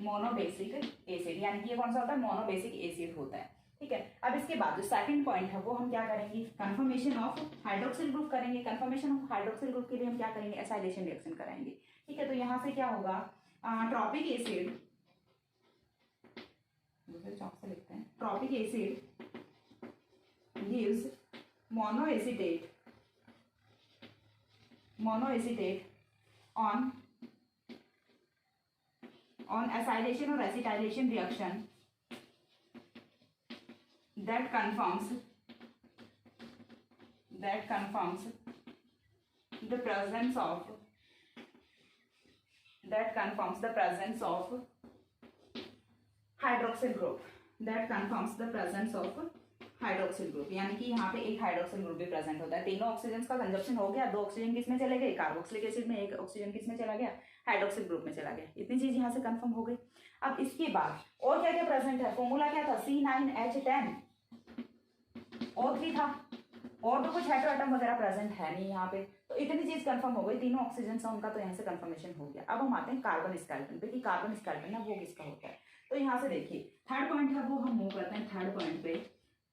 monobasic acid, यानी कि ये कौन सा होता है, मोनोबेसिक एसिड होता है। ठीक है, अब इसके बाद जो सेकंड पॉइंट है वो हम क्या करेंगे, कन्फर्मेशन ऑफ हाइड्रोक्सिल ग्रुप करेंगे। कन्फर्मेशन ऑफ हाइड्रोक्सिल ग्रुप के लिए हम क्या करेंगे, एसाइलेशन रिएक्शन कराएंगे। ठीक है, तो यहाँ से क्या होगा, ट्रॉपिक एसिड, दूसरे चौक से लिखते हैं, tropic acid gives monoacetate on acylation or acetylation reaction that confirms the presence of hydroxyl group, यानी कि यहाँ पे एक हाइड्रोक्सिल ग्रुप भी प्रेजेंट होता है। तीनों ऑक्सीजन का कंजप्शन हो गया, 2 ऑक्सीजन किसमें चले गए, कार्बोक्सिलिक एसिड में, 1 ऑक्सीजन किसमें चला गया, हाइड्रोक्सिल ग्रुप में चला गया। इतनी चीज यहाँ से कंफर्म हो गई। अब इसके बाद और क्या क्या प्रेजेंट है, फॉर्मूला क्या था, C9H10O3 था, और तो कुछ हेटेरोएटम वगैरह प्रेजेंट है नहीं यहाँ पे। तो इतनी चीज कंफर्म हो गई, तीनों ऑक्सीजन से उनका तो यहाँ से कंफर्मेशन हो गया। अब हम आते हैं कार्बन स्केलेटन पे कि कार्बन स्केलेटन ना वो किसका होता है। तो यहाँ से देखिए थर्ड पॉइंट है वो हम मूव करते हैं थर्ड पॉइंट पे,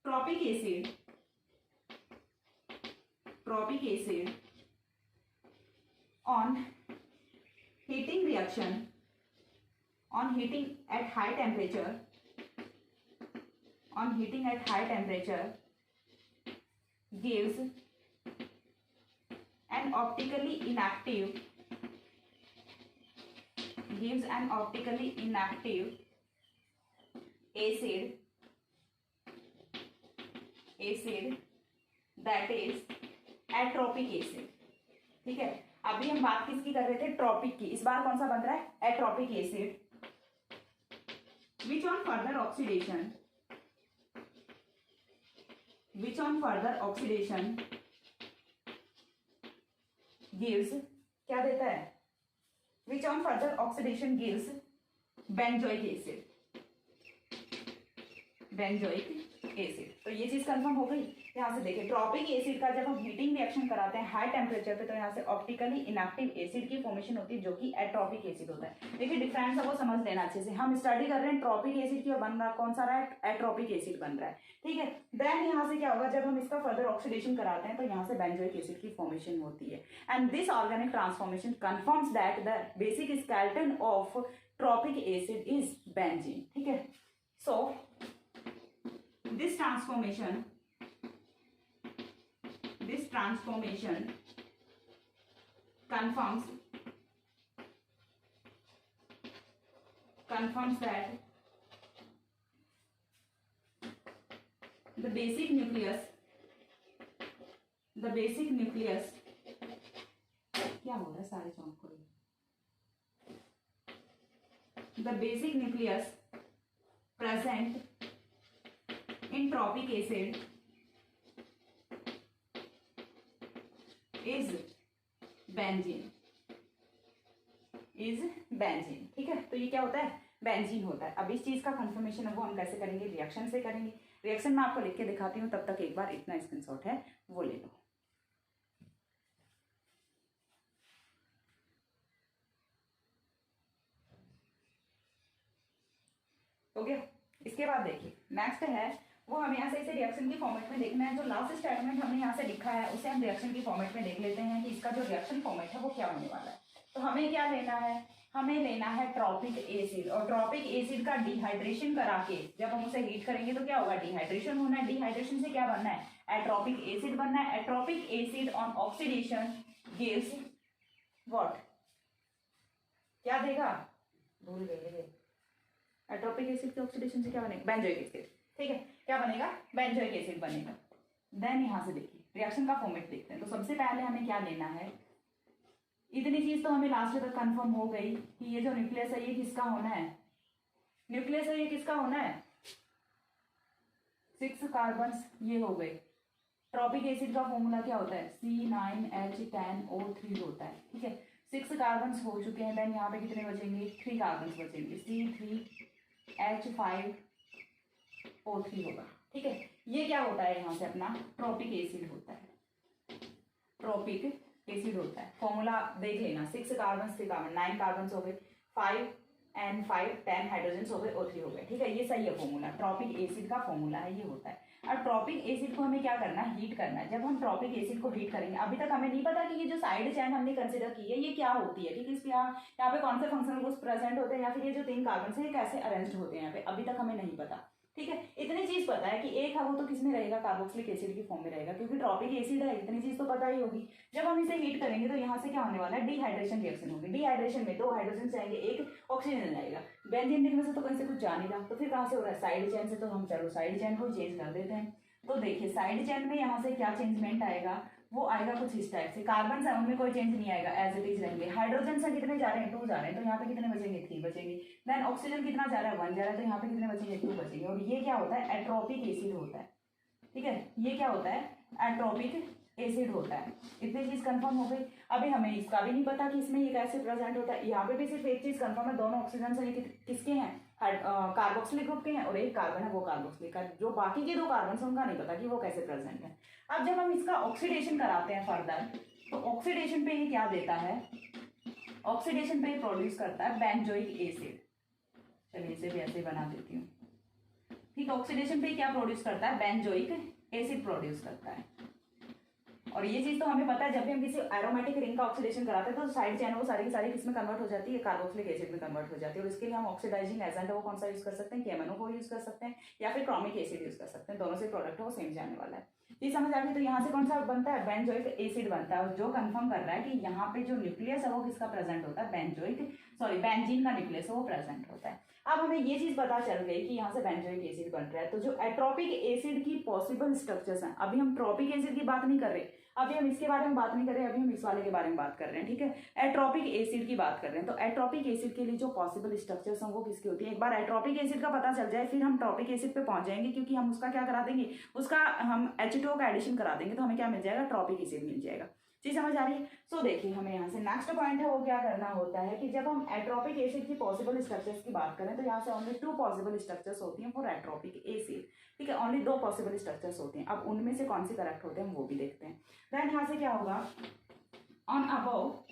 tropic acid on heating at high temperature gives an optically inactive acid that is atropic acid. ठीक है, अभी हम बात किसकी कर रहे थे, ट्रॉपिक की। इस बार कौन सा बन रहा है, atropic acid, which on further oxidation gives, क्या देता है, which on further oxidation gives benzoic acid। तो ये चीज कंफर्म हो गई। यहाँ से देखिए ट्रॉपिक एसिड का जब हम हीटिंग रिएक्शन कराते हैं हाई टेम्परेचर पे, तो यहाँ से ऑप्टिकली इनएक्टिव एसिड की फॉर्मेशन होती है जो कि एट्रोपिक एसिड होता है। देखिए डिफरेंस है वो समझ लेना अच्छे से। हम स्टडी कर रहे हैं ट्रॉपिक एसिड की और बन रहा कौन सा रहा है, एट्रोपिक एसिड बन रहा है। ठीक है, देन यहाँ से क्या होगा, जब हम इसका फर्दर ऑक्सीडेशन कराते हैं तो यहाँ से बेंजोइक एसिड की फॉर्मेशन होती है। And this organic transformation confirms that the basic skeleton of tropic acid is benzene. ठीक है, सो this transformation confirms that the basic nucleus क्या हो रहा है सारे चौक को, the basic nucleus present in tropic acid is benzene। ठीक है, तो ये क्या होता है, बेंजीन होता है। अब इस चीज का कंफर्मेशन है वो हम कैसे करेंगे, रिएक्शन से करेंगे। रिएक्शन मैं आपको लिख के दिखाती हूँ, तब तक एक बार इतना स्क्रीनशॉट है वो ले लो। हो गया। इसके बाद देखिए नेक्स्ट है वो हम यहाँ से इसे रिएक्शन की फॉर्मेट में देखना है। जो लास्ट स्टेटमेंट हमने यहाँ से लिखा है उसे हम रिएक्शन की फॉर्मेट में देख लेते हैं कि इसका जो रिएक्शन फॉर्मेट है वो क्या होने वाला है। तो हमें क्या लेना है, हमें लेना है ट्रॉपिक एसिड, और ट्रॉपिक एसिड का डिहाइड्रेशन करा के जब हम उसे हीट करेंगे तो क्या होगा, डिहाइड्रेशन होना है। डिहाइड्रेशन से क्या बनना है, एट्रोपिक एसिड बनना है। Atropic acid on oxidation gives what, क्या देगा, भूल गए। एट्रोपिक एसिड के ऑक्सीडेशन से क्या बनेगा, बेंजोइक एसिड। ठीक है, क्या बनेगा, बेंजोइक एसिड बनेगा। देन यहाँ से देखिए रिएक्शन का फॉर्मेट देखते हैं। तो सबसे पहले हमें क्या लेना है, इतनी चीज तो हमें लास्ट तक कंफर्म हो गई कि ये जो न्यूक्लियस है ये किसका होना है, न्यूक्लियस है ये किसका होना है, 6 कार्बन्स ये हो गए। ट्रॉपिक एसिड का फॉर्मूला क्या होता है, C9H10O3 होता है। ठीक है, 6 कार्बन्स हो चुके हैं। देन यहाँ पे कितने बचेंगे, 3 कार्बन्स बचेंगे, C3H5O3 होगा। ठीक है, ये क्या होता है यहाँ से अपना ट्रॉपिक एसिड होता है, फॉर्मूला देख लेना। 6 कार्बन 3 कार्बन 9 कार्बन हो गए, 5 N5 10 हाइड्रोजन हो गए, O3 हो गए, ठीक है। ये सही है फॉर्मूला, ट्रॉपिक एसिड का फॉर्मूला है, ये होता है। अब ट्रॉपिक एसिड को हमें क्या करना है, हीट करना है। जब हम ट्रॉपिक एसिड को हीट करेंगे, अभी तक हमें नहीं पता कि ये जो साइड चेन हमने कंसिडर की है ये क्या होती है, ठीक है। इसमें यहाँ पे कौन से फंक्शनल ग्रुप्स प्रेजेंट होते हैं, या फिर ये जो 3 कार्बन है ये कैसे अरेंज होते हैं यहाँ पे, अभी तक हमें नहीं पता, ठीक है। इतनी चीज पता है कि एक है वो तो किसमें रहेगा, कार्बोक्सिलिक एसिड की फॉर्म में रहेगा, क्योंकि ट्रॉपिक एसिड है, इतनी चीज तो पता ही होगी। जब हम इसे हीट करेंगे तो यहाँ से क्या होने वाला है, डिहाइड्रेशन रिएक्शन होगी। डिहाइड्रेशन में 2 हाइड्रोजन जाएंगे, 1 ऑक्सीजन जाएगा। बेंजीन रिंग में से तो कहीं से कुछ जा नहीं रहा, तो फिर कहाँ से हो रहा है, साइड चेन से। तो हम चलो साइड चेन को चेंज कर देते हैं। तो देखिए साइड चेन में यहाँ से क्या चेंजमेंट आएगा, वो आएगा कुछ इस टाइप से। कार्बन है उनमें कोई चेंज नहीं आएगा, एज इट इज रहेंगे। हाइड्रोजन से कितने जा रहे हैं, 2 जा रहे हैं, तो यहाँ पे कितने बचेंगे, 3 बचेंगे। देन ऑक्सीजन कितना जा रहा है, 1 जा रहा है, तो यहाँ पे कितने बचेंगे, 2 बचेंगे। और ये क्या होता है, एट्रोपिक एसिड होता है, ठीक है। ये क्या होता है, एट्रोपिक एसिड होता है। इतनी चीज कंफर्म हो गई। अभी हमें इसका भी नहीं पता कि इसमें ये कैसे प्रेजेंट होता है। यहाँ पे भी सिर्फ एक चीज कंफर्म है, दोनों ऑक्सीजन से किसके हैं, कार्बोक्सिलिक ग्रुप के हैं, और एक कार्बन है वो कार्बोक्सिलिक का। जो बाकी के 2 कार्बन है उनका नहीं पता कि वो कैसे प्रेजेंट है। अब जब हम इसका ऑक्सीडेशन कराते हैं फर्दर, तो ऑक्सीडेशन पे ये क्या देता है, ऑक्सीडेशन पे प्रोड्यूस करता है बेंजोइक एसिड। चलिए इसे भी ऐसे बना देती हूँ, ठीक है। ऑक्सीडेशन पे क्या प्रोड्यूस करता है, बेंजोइक एसिड प्रोड्यूस करता है। और ये चीज तो हमें पता है, जब भी हम किसी एरोमेटिक रिंग का ऑक्सीडेशन कराते हैं तो साइड चेन वो सारी की सारी किसमें कन्वर्ट हो जाती है, कार्बोक्सिलिक एसिड में कन्वर्ट हो जाती है। और इसके लिए हम ऑक्सीडाइजिंग एजेंट है वो कौन सा यूज कर सकते हैं, केमनो को यूज कर सकते हैं, या फिर क्रोमिक एसिड यूज कर सकते हैं। दोनों से प्रोडक्ट है वो सेम जाने वाला है। ये समझ आ गई। तो यहाँ से कौन सा बनता है, बेंजोइक एसिड बनता है। और जो कंफर्म कर रहा है कि यहाँ पे जो न्यूक्लियस है वो किसका प्रेजेंट होता है, बेंजीन का न्यूक्लियस है वो प्रेजेंट होता है। अब हमें ये चीज पता चल गई कि यहाँ से बेंजोइक एसिड बन रहा है। तो जो एट्रोपिक एसिड की पॉसिबल स्ट्रक्चर्स हैं, अभी हम ट्रॉपिक एसिड की बात नहीं कर रहे, अभी हम इसके बारे में बात नहीं कर रहे, अभी हम इस वाले के बारे में बात कर रहे हैं, ठीक है। एट्रोपिक एसिड की बात कर रहे हैं। तो एट्रोपिक एसिड के लिए जो पॉसिबल स्ट्रक्चर्स हैं वो किसकी होती है, एक बार एट्रोपिक एसिड का पता चल जाए फिर हम ट्रॉपिक एसिड पे पहुंच जाएंगे, क्योंकि हम उसका क्या करा देंगे, उसका हम H2O का एडिशन करा देंगे, तो हमें क्या मिल जाएगा, ट्रॉपिक एसिड मिल जाएगा। चीज समझ आ रही है। सो देखिए हमें यहाँ से नेक्स्ट पॉइंट है वो क्या करना होता है कि जब हम एट्रोपिक एसिड की पॉसिबल स्ट्रक्चर्स की बात करें तो यहाँ से ओनली 2 पॉसिबल स्ट्रक्चर्स होती हैं फॉर एट्रोपिक एसिड, ठीक है। ओनली 2 पॉसिबल स्ट्रक्चर्स होते हैं। अब उनमें से कौन से करेक्ट होते हैं हम वो भी देखते हैं। देन यहाँ से क्या होगा, ऑन अबव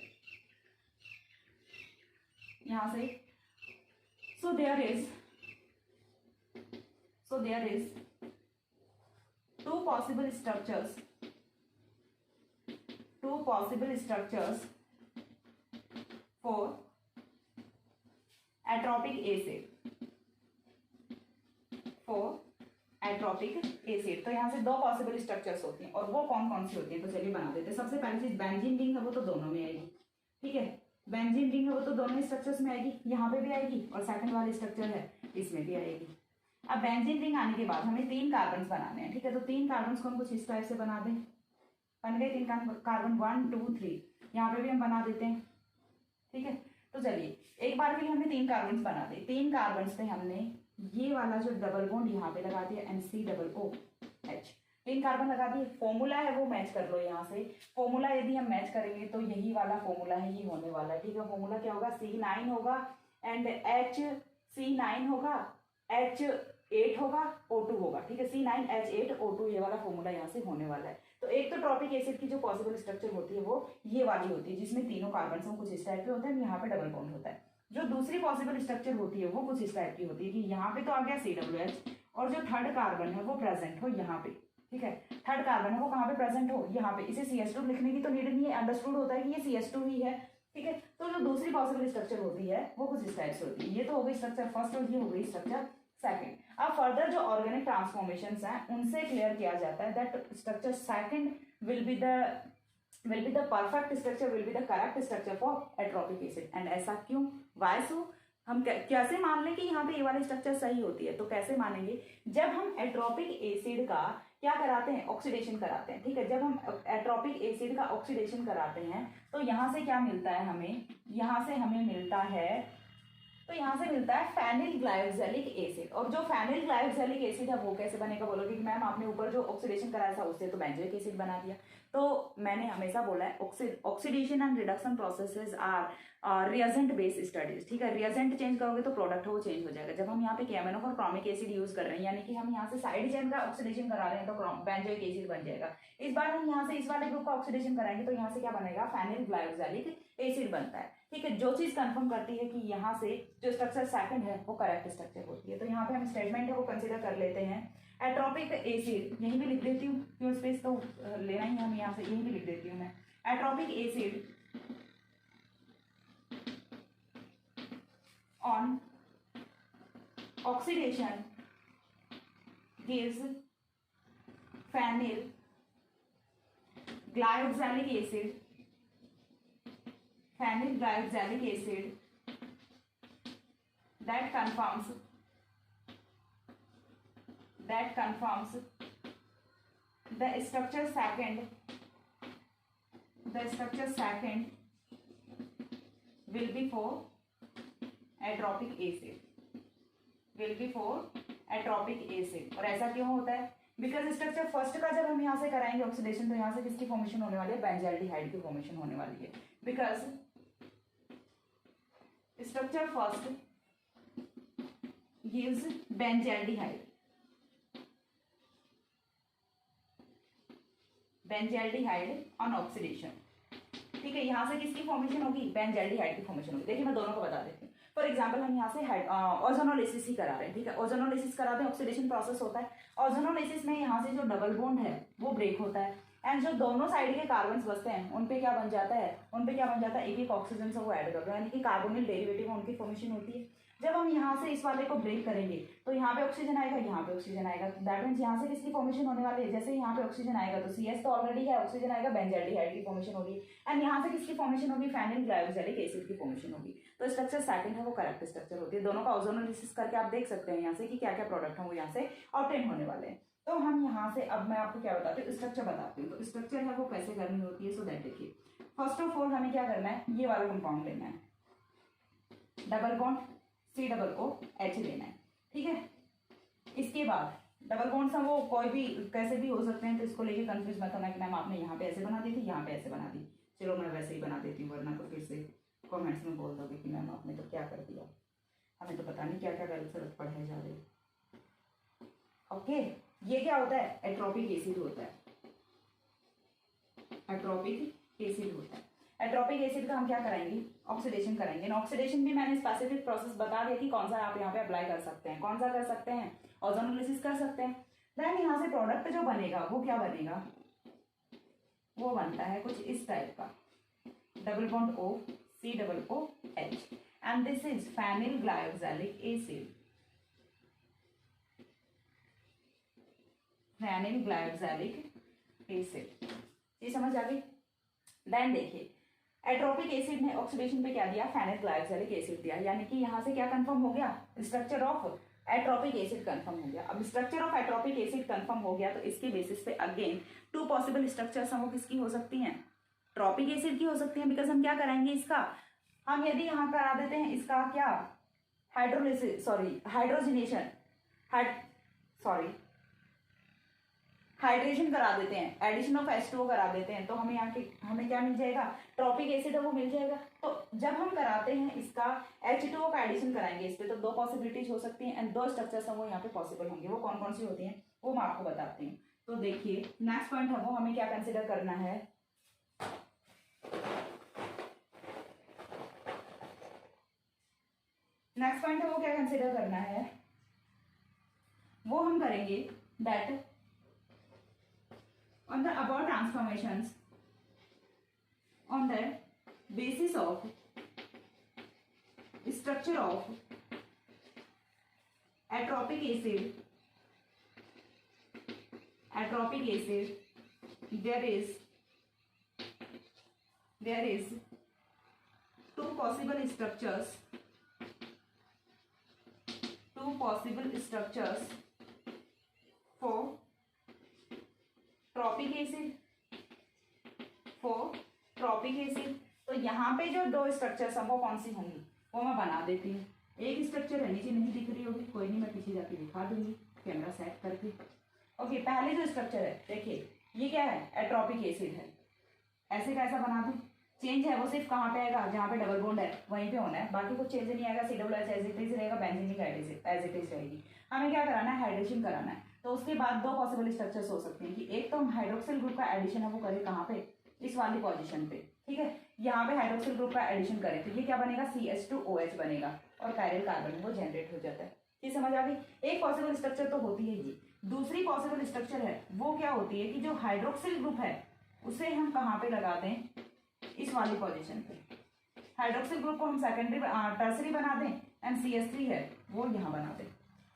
यहाँ से so there is 2 possible structures for atropic acid. तो यहाँ से 2 पॉसिबल स्ट्रक्चर्स होती हैं, और वो कौन कौन सी होती हैं, तो चलिए बना देते हैं। सबसे पहली चीज बेंजीन रिंग है वो तो दोनों में आएगी, ठीक है। बेंजीन रिंग है वो तो दोनों स्ट्रक्चर्स में आएगी, यहाँ पे भी आएगी, और सेकंड वाली स्ट्रक्चर है इसमें भी आएगी। अब बेंजीन रिंग आने के बाद हमें 3 कार्बन बनाने हैं, ठीक है। तो 3 कार्बन को हम कुछ इस टाइप से बना दें, बन गए 3 कार्बन, 1 2 3, यहाँ पे भी हम बना देते हैं, ठीक है। तो चलिए एक बार के लिए हमने 3 कार्बन बना दिए। 3 कार्बन पे हमने ये वाला जो डबल बॉन्ड यहाँ पे लगा दिया, NCOOH, 3 कार्बन लगा दिए। फॉर्मूला है वो मैच कर लो यहाँ से। फॉर्मूला यदि हम मैच करेंगे तो यही वाला फॉर्मूला है, ये होने वाला है, ठीक है। फॉर्मूला क्या होगा, C9 होगा एंड HC9 होगा, H8 होगा, O2 होगा, ठीक है। C9H8O2 ये वाला फॉर्मूला यहाँ से होने वाला है। तो एक तो ट्रॉपिक एसिड की जो पॉसिबल स्ट्रक्चर होती है वो ये वाली होती है, जिसमें तीनों कार्बन कुछ इस टाइप के होते हैं, यहाँ पे डबल बॉन्ड होता है। जो दूसरी पॉसिबल स्ट्रक्चर होती है वो कुछ इस टाइप की होती है कि यहाँ पे तो आ गया COH, और जो थर्ड कार्बन है वो प्रेजेंट हो यहाँ पे, ठीक है। थर्ड कार्बन है वो कहाँ पे प्रेजेंट हो, यहाँ पे। इसे CS2 लिखने की तो नीड नहीं है, अंडरस्टूड होता है कि ये CS2 ही है, ठीक है। तो जो दूसरी पॉसिबल स्ट्रक्चर होती है वो कुछ इस टाइप से होती है। ये तो हो गई स्ट्रक्चर फर्स्ट, और ये हो गई स्ट्रक्चर सेकंड। अब फर्दर जो ऑर्गेनिक ट्रांसफॉर्मेशंस हैं उनसे क्लियर किया जाता है that structure second will be the perfect structure, will be the correct structure for atropic acid. And ऐसा क्यों, वाई सो, हम कैसे मान लें कि यहाँ पे ये वाली स्ट्रक्चर सही होती है, तो कैसे मानेंगे, जब हम एट्रोपिक एसिड का क्या कराते हैं, ऑक्सीडेशन कराते हैं, ठीक है। जब हम एट्रोपिक एसिड का ऑक्सीडेशन कराते हैं तो यहाँ से क्या मिलता है हमें, यहाँ से हमें मिलता है, तो यहाँ से मिलता है फेनिल ग्लाइकोजेलिक एसिड। और जो फेनिल ग्लाइकोजेलिक एसिड है वो कैसे बनेगा, बोलोगे कि मैम आपने ऊपर जो ऑक्सीडेशन कराया था उससे तो बेंजोइक एसिड बना दिया। तो मैंने हमेशा बोला है oxidation and reduction processes are reagent based studies, ठीक है। रिएजेंट चेंज करोगे तो प्रोडक्ट वो चेंज हो जाएगा। जब हम यहाँ पे केमेनो और क्रोमिक एसिड यूज कर रहे हैं, यानी कि हम यहाँ से साइड चेन का ऑक्सीडेशन करा रहे हैं, तो बेंजोइक एसिड बन जाएगा। इस बार हम यहाँ से इस वाले ग्रुप का ऑक्सीडेशन कराएंगे तो यहाँ से क्या बनेगा, फेनिल ग्लाइकोजेलिक एसिड बनता है। ठीक है, जो चीज कंफर्म करती है कि यहाँ से जो स्ट्रक्चर सेकंड है वो करेक्ट स्ट्रक्चर होती है। तो यहाँ पे हम स्टेटमेंट है वो कंसिडर कर लेते हैं। एट्रोपिक एसिड, यहीं भी लिख देती हूँ, क्यों स्पेस तो लेना ही है हम यहाँ से, यहीं भी लिख देती हूँ मैं। Atropic acid on oxidation gives phenyl glyoxylic acid that conforms the structure second will be for atropic acid. और ऐसा क्यों होता है? बिकॉज स्ट्रक्चर फर्स्ट का जब हम यहाँ से कराएंगे ऑक्सीडेशन, तो यहाँ से किसकी फॉर्मेशन होने वाली है? बेंजाल्डिहाइड की फॉर्मेशन होने वाली है। Because structure first gives benzaldehyde on oxidation. ठीक है, यहाँ से किसकी फॉर्मेशन होगी? बेंजाल्डिहाइड की फॉर्मेशन होगी। देखिए मैं दोनों को बता देती हूँ। फॉर एग्जाम्पल हम यहाँ से ओजोनोलिसिस ही करा रहे हैं। ठीक है, ओजोनोलिसिस कराते हैं, ऑक्सीडेशन प्रोसेस होता है। ओजोनोलिसिस में यहाँ से जो डबल बॉन्ड है वो ब्रेक होता है, एंड जो दोनों साइड के कार्बन बचते हैं उन पे क्या बन जाता है? एक एक ऑक्सीजन से वो ऐड कर दो, यानी कि कार्बोनिल डेरिवेटिव में उनकी फॉर्मेशन होती है। जब हम यहाँ से इस वाले को ब्रेक करेंगे तो यहाँ पे ऑक्सीजन आएगा, यहाँ पे ऑक्सीजन आएगा। दैट मीन्स यहाँ से किसकी फॉर्मेशन होने वाली है? जैसे यहाँ पे ऑक्सीजन आएगा तो CS तो ऑलरेडी है, ऑक्सीजन आएगा, बेंजाल्डिहाइड की फॉर्मेशन होगी। एंड यहाँ से किसकी फॉर्मेशन होगी? फेनिल ग्लाइकोजेलिक एसिड की फॉर्मेशन होगी। तो स्ट्रक्चर सेकंड है वो करेक्ट स्ट्रक्चर होती है। दोनों का ओजोनोलिसिस करके आप देख सकते हैं यहाँ से कि क्या क्या प्रोडक्ट है वो यहाँ से ऑब्टेन होने वाले हैं। तो हम यहाँ से अब मैं आपको क्या बताती हूँ, स्ट्रक्चर बताती हूँ। तो स्ट्रक्चर है वो कैसे करनी होती है, सो दैट देखिए। फर्स्ट ऑफ ऑल हमें क्या करना है? ये वाला कंपाउंड लेना है, डबल बॉन्ड COOH लेना है। ठीक है, इसके बाद डबल बॉन्ड्स हैं वो कोई भी कैसे भी हो सकते हैं, तो इसको लेके कंफ्यूज मत होना कि मैम आपने यहाँ पे ऐसे बना दी थी, यहाँ पे ऐसे बना दी। चलो मैं वैसे ही बना देती हूँ, वरना तो फिर से कमेंट्स में बोल दोगे कि मैम आपने तो क्या कर दिया, हमें तो पता नहीं क्या क्या गलत सलत पढ़ाए जा रहे। ओके, ये क्या होता है? एट्रोपिक एसिड होता है। एट्रोपिक एसिड का हम क्या कराएंगे? ऑक्सीडेशन करेंगे। ऑक्सीडेशन भी मैंने स्पेसिफिक प्रोसेस बता दिया कि कौन सा आप यहाँ पे अप्लाई कर सकते हैं। कौन सा कर सकते हैं? ओजोनोलिसिस कर सकते हैं। देन यहाँ से प्रोडक्ट जो बनेगा वो क्या बनेगा? वो बनता है कुछ इस टाइप का, double bond O COOH, and this is phenyl glyoxylic acid. ये समझ आ गई? देन देखिए, एट्रोपिक एसिड ने ऑक्सीडेशन पे क्या दिया? फेनिल ग्लायोक्सिलिक एसिड दिया, यानी कि यहाँ से क्या कंफर्म हो गया? स्ट्रक्चर ऑफ एट्रोपिक एसिड कंफर्म हो गया। अब स्ट्रक्चर ऑफ एट्रोपिक एसिड कंफर्म हो गया तो इसके बेसिस पे अगेन 2 पॉसिबल स्ट्रक्चर्स हैं वो किसकी हो सकती हैं? ट्रोपिक एसिड की हो सकती हैं। बिकॉज हम क्या कराएंगे इसका, हम यदि यहाँ करा देते हैं इसका क्या हाइड्रेशन करा देते हैं, एडिशन ऑफ H2O करा देते हैं, तो हमें यहाँ के हमें क्या मिल जाएगा? ट्रोपिक एसिड है वो मिल जाएगा। तो जब हम कराते हैं इसका H2O का एडिशन कराएंगे इस पे, तो 2 पॉसिबिलिटीज हो सकती हैं एंड 2 स्ट्रक्चर्स हैं वो यहाँ पे पॉसिबल होंगे। वो कौन कौन सी होती हैं वो मैं आपको बताती हूँ। तो देखिए नेक्स्ट पॉइंट है वो हमें क्या कंसिडर करना है? नेक्स्ट पॉइंट है वो क्या कंसिडर करना है? वो हम करेंगे that on the above transformations on the basis of structure of atropic acid there is 2 possible structures for tropic acid. तो यहाँ पे जो 2 स्ट्रक्चर्स हैं वो कौन सी होंगी वो मैं बना देती हूँ। एक स्ट्रक्चर है, नीचे नहीं दिख रही होगी, कोई नहीं, मैं पीछे जाके दिखा दूंगी कैमरा सेट करके। ओके, पहले जो स्ट्रक्चर है देखिए ये क्या है? एट्रोपिक एसिड है। ऐसे कैसा बना दूँ? चेंज है वो सिर्फ कहाँ पे आएगा? जहाँ पे डबल बॉन्ड है वहीं पे होना है, बाकी कुछ चेंज नहीं आएगा। COOH एज इट इज रहेगा, बेंजीनिक एज इट इज रहेगी। हमें क्या कराना है? हाइड्रेशन कराना है। तो उसके बाद 2 पॉसिबल स्ट्रक्चर्स हो सकते हैं कि एक तो हम हाइड्रोक्सिल ग्रुप का एडिशन है वो करें कहाँ पे? इस वाली पोजीशन पे। ठीक है, यहाँ पे हाइड्रोक्सिल ग्रुप का एडिशन करें तो ये क्या बनेगा, CH2OH बनेगा और कायरल कार्बन वो जनरेट हो जाता है। ये समझ आ गई। एक पॉसिबल स्ट्रक्चर तो होती है ये। दूसरी पॉसिबल स्ट्रक्चर है वो क्या होती है कि जो हाइड्रोक्सिल ग्रुप है उसे हम कहाँ पे लगा दें, इस वाली पोजीशन पे। हाइड्रोक्सिल ग्रुप को हम सेकेंडरी टर्सरी बना दें एंड CH3 है वो यहाँ बना दें।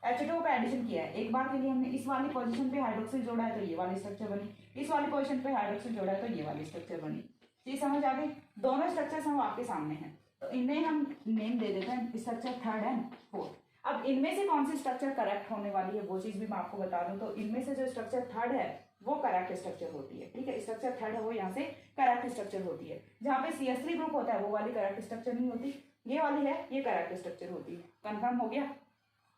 H2O का एडिशन किया है, एक बार के लिए हमने इस वाली पोजीशन पे हाइड्रोक्सिल जोड़ा है तो ये वाली स्ट्रक्चर बनी, इस वाली पोजीशन पे हाइड्रोक्सिल जोड़ा है तो ये वाली स्ट्रक्चर बनी। ये समझ आ गई। दोनों स्ट्रक्चर्स हम आपके सामने हैं तो इन्हें हम नेम दे देते हैं स्ट्रक्चर 3rd एंड 4th। अब इनमें से कौन सी स्ट्रक्चर करेक्ट होने वाली है वो चीज भी मैं आपको बता दूं। तो इनमें से जो स्ट्रक्चर 3rd है वो करेक्ट स्ट्रक्चर होती है, ठीक है। स्ट्रक्चर 3rd है वो यहाँ से करेक्ट स्ट्रक्चर होती है। जहाँ पे CH3 ग्रुप होता है वो वाली करेक्ट स्ट्रक्चर नहीं होती, ये वाली है ये करेक्ट स्ट्रक्चर होती है। कंफर्म हो गया।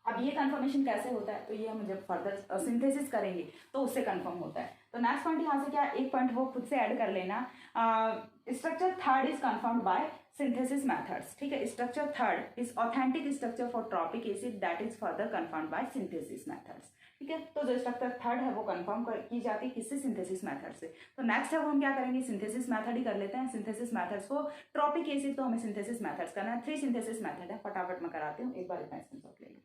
अब ये कंफर्मेशन कैसे होता है तो ये हम जब फर्दर सिंथेसिस करेंगे तो उससे कंफर्म होता है। तो नेक्स्ट पॉइंट यहाँ से क्या, एक पॉइंट वो खुद से ऐड कर लेना। Structure 3rd is confirmed by synthesis methods, ठीक है। Structure 3rd is authentic structure for tropic acid that is further confirmed by synthesis methods, ठीक है। तो जो स्ट्रक्चर 3rd है वो कंफर्म की जाती है किससे, सिंथेसिस मेथड से। तो नेक्स्ट है वो हम क्या करेंगे, सिंथेसिस मेथड ही कर लेते हैं। सिंथेसिस मेथड्स को ट्रॉपिक एसिड तो हमें सिंथेसिस मेथड्स करना है। 3 सिंथेसिस मेथड है, फटाफट में कराती हूँ, एक बार इतना स्क्रीनशॉट ले लो।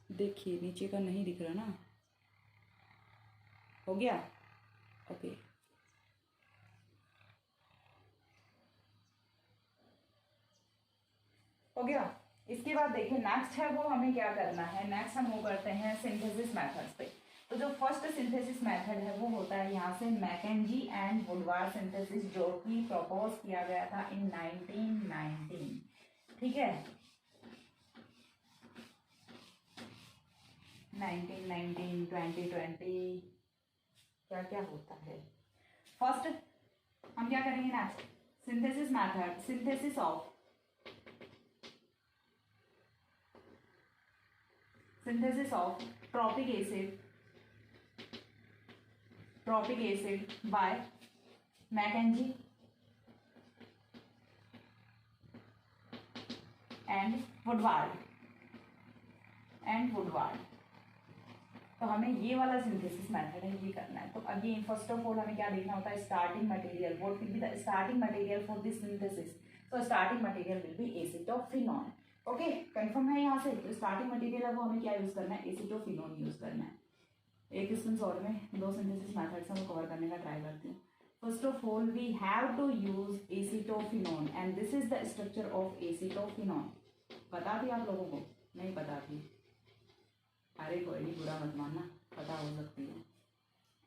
देखिए नीचे का नहीं दिख रहा ना, हो गया, ओके। हो गया। इसके बाद देखिए नेक्स्ट है वो हमें क्या करना है, नेक्स्ट हम वो करते हैं सिंथेसिस मेथड्स पे। तो जो फर्स्ट सिंथेसिस मेथड है वो होता है यहाँ से मैकेंजी एंड वुडवार्ड सिंथेसिस, जो कि प्रपोज किया गया था इन 1919, ठीक है। 1919, 2020 क्या क्या होता है। फर्स्ट हम क्या करेंगे next, synthesis method, synthesis of tropic acid by McKenzie and Woodward. तो हमें ये वाला सिंथेसिस मेथड है ये करना है। तो अगेन फर्स्ट ऑफ ऑल हमें क्या देखना होता है, starting material, what will be the starting material for this synthesis. So starting material will be acetophenone, okay. Confirm है यहाँ से। तो स्टार्टिंग मटेरियल है वो हमें क्या यूज करना है, एसिटोफिनॉन यूज करना है। एक स्क्रीन शॉट में 2 सिंथेसिस मेथड्स हम कवर करने का ट्राई करते हैं। First of all we have to use acetophenone and this is the structure of acetophenone. पता थी आप लोगों को, नहीं पता थी, अरे कोई नहीं, बुरा मत मानना, पता हो सकती है।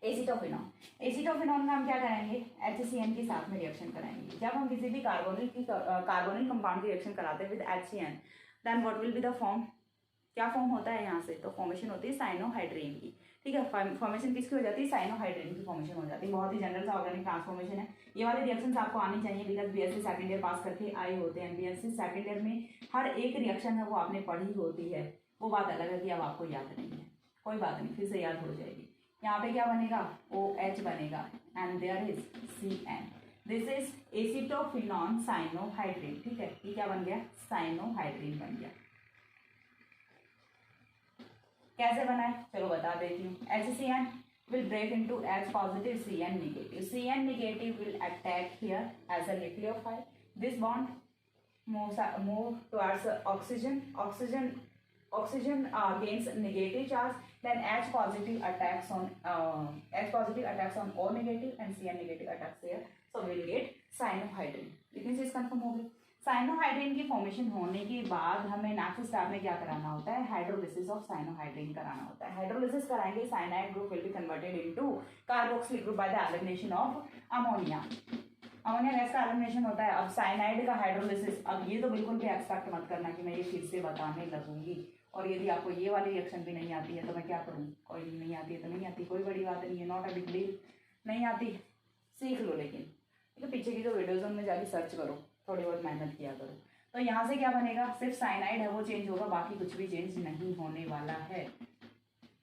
एसिटोफिनॉन में हम क्या करेंगे, HCN के साथ में रिएक्शन कराएंगे। जब हम किसी भी कार्बोनिल कंपाउंड की रिएक्शन कराते हैं with HCN, then what will be the form, क्या फॉर्म होता है यहाँ से, तो फॉर्मेशन होती है साइनोहाइड्रीन की, ठीक है। फॉर्मेशन किसकी हो जाती है, साइनोहाइड्रीन की फॉर्मेशन हो जाती है। बहुत ही जनरल सा ऑर्गेनिक ट्रांसफॉर्मेशन है। ये वाले रिएक्शंस आपको आनी चाहिए बिकॉज BSc सेकंड ईयर पास करके आए होते हैं। BSc सेकंड ईयर में हर एक रिएक्शन है वो आपने पढ़ी होती है, वो बात अलग है कि अब आपको याद नहीं है, कोई बात नहीं, फिर से याद हो जाएगी। यहाँ पे क्या बनेगा, OH बनेगा and there is CN, this is acetophenone cyanohydrin, ठीक है। ये क्या बन गया, साइनोहाइड्रीन बन गया। कैसे बना है चलो बता देती हूँ। HCN will break into H positive, CN negative. CN negative will attack here as a nucleophile. This bond move towards oxygen. Oxygen gains negative charge. Then H positive attacks on O negative and CN negative attacks here. So we will get cyanohydrin. इतनी चीज confirm हो गई। Cyanohydrin की formation होने के बाद हमें next step में क्या कराना होता है, हाइड्रोलिसिस ऑफ साइनोहाइड्रीन कराना होता है। हाइड्रोलिसिस कराएंगे, cyanide group will be converted into carboxylic group by the elimination of ammonia. Ammonia gas का एलिमिनेशन होता है। अब साइनाइड का हाइड्रोलिसिस, अब ये तो बिल्कुल भी एक्सपेक्ट मत करना कि मैं ये फिर से बताने लगूंगी, और यदि आपको ये वाली रिएक्शन भी नहीं आती है तो मैं क्या करूँ, कोई नहीं आती है तो नहीं आती, कोई बड़ी बात नहीं है, नॉट अ बिग डील। नहीं आती सीख लो, लेकिन तो पीछे की जो वीडियोज उनमें जाके सर्च करो, थोड़ी बहुत मेहनत किया करो। तो यहाँ से क्या बनेगा, सिर्फ साइनाइड है वो चेंज होगा, बाकी कुछ भी चेंज नहीं होने वाला है,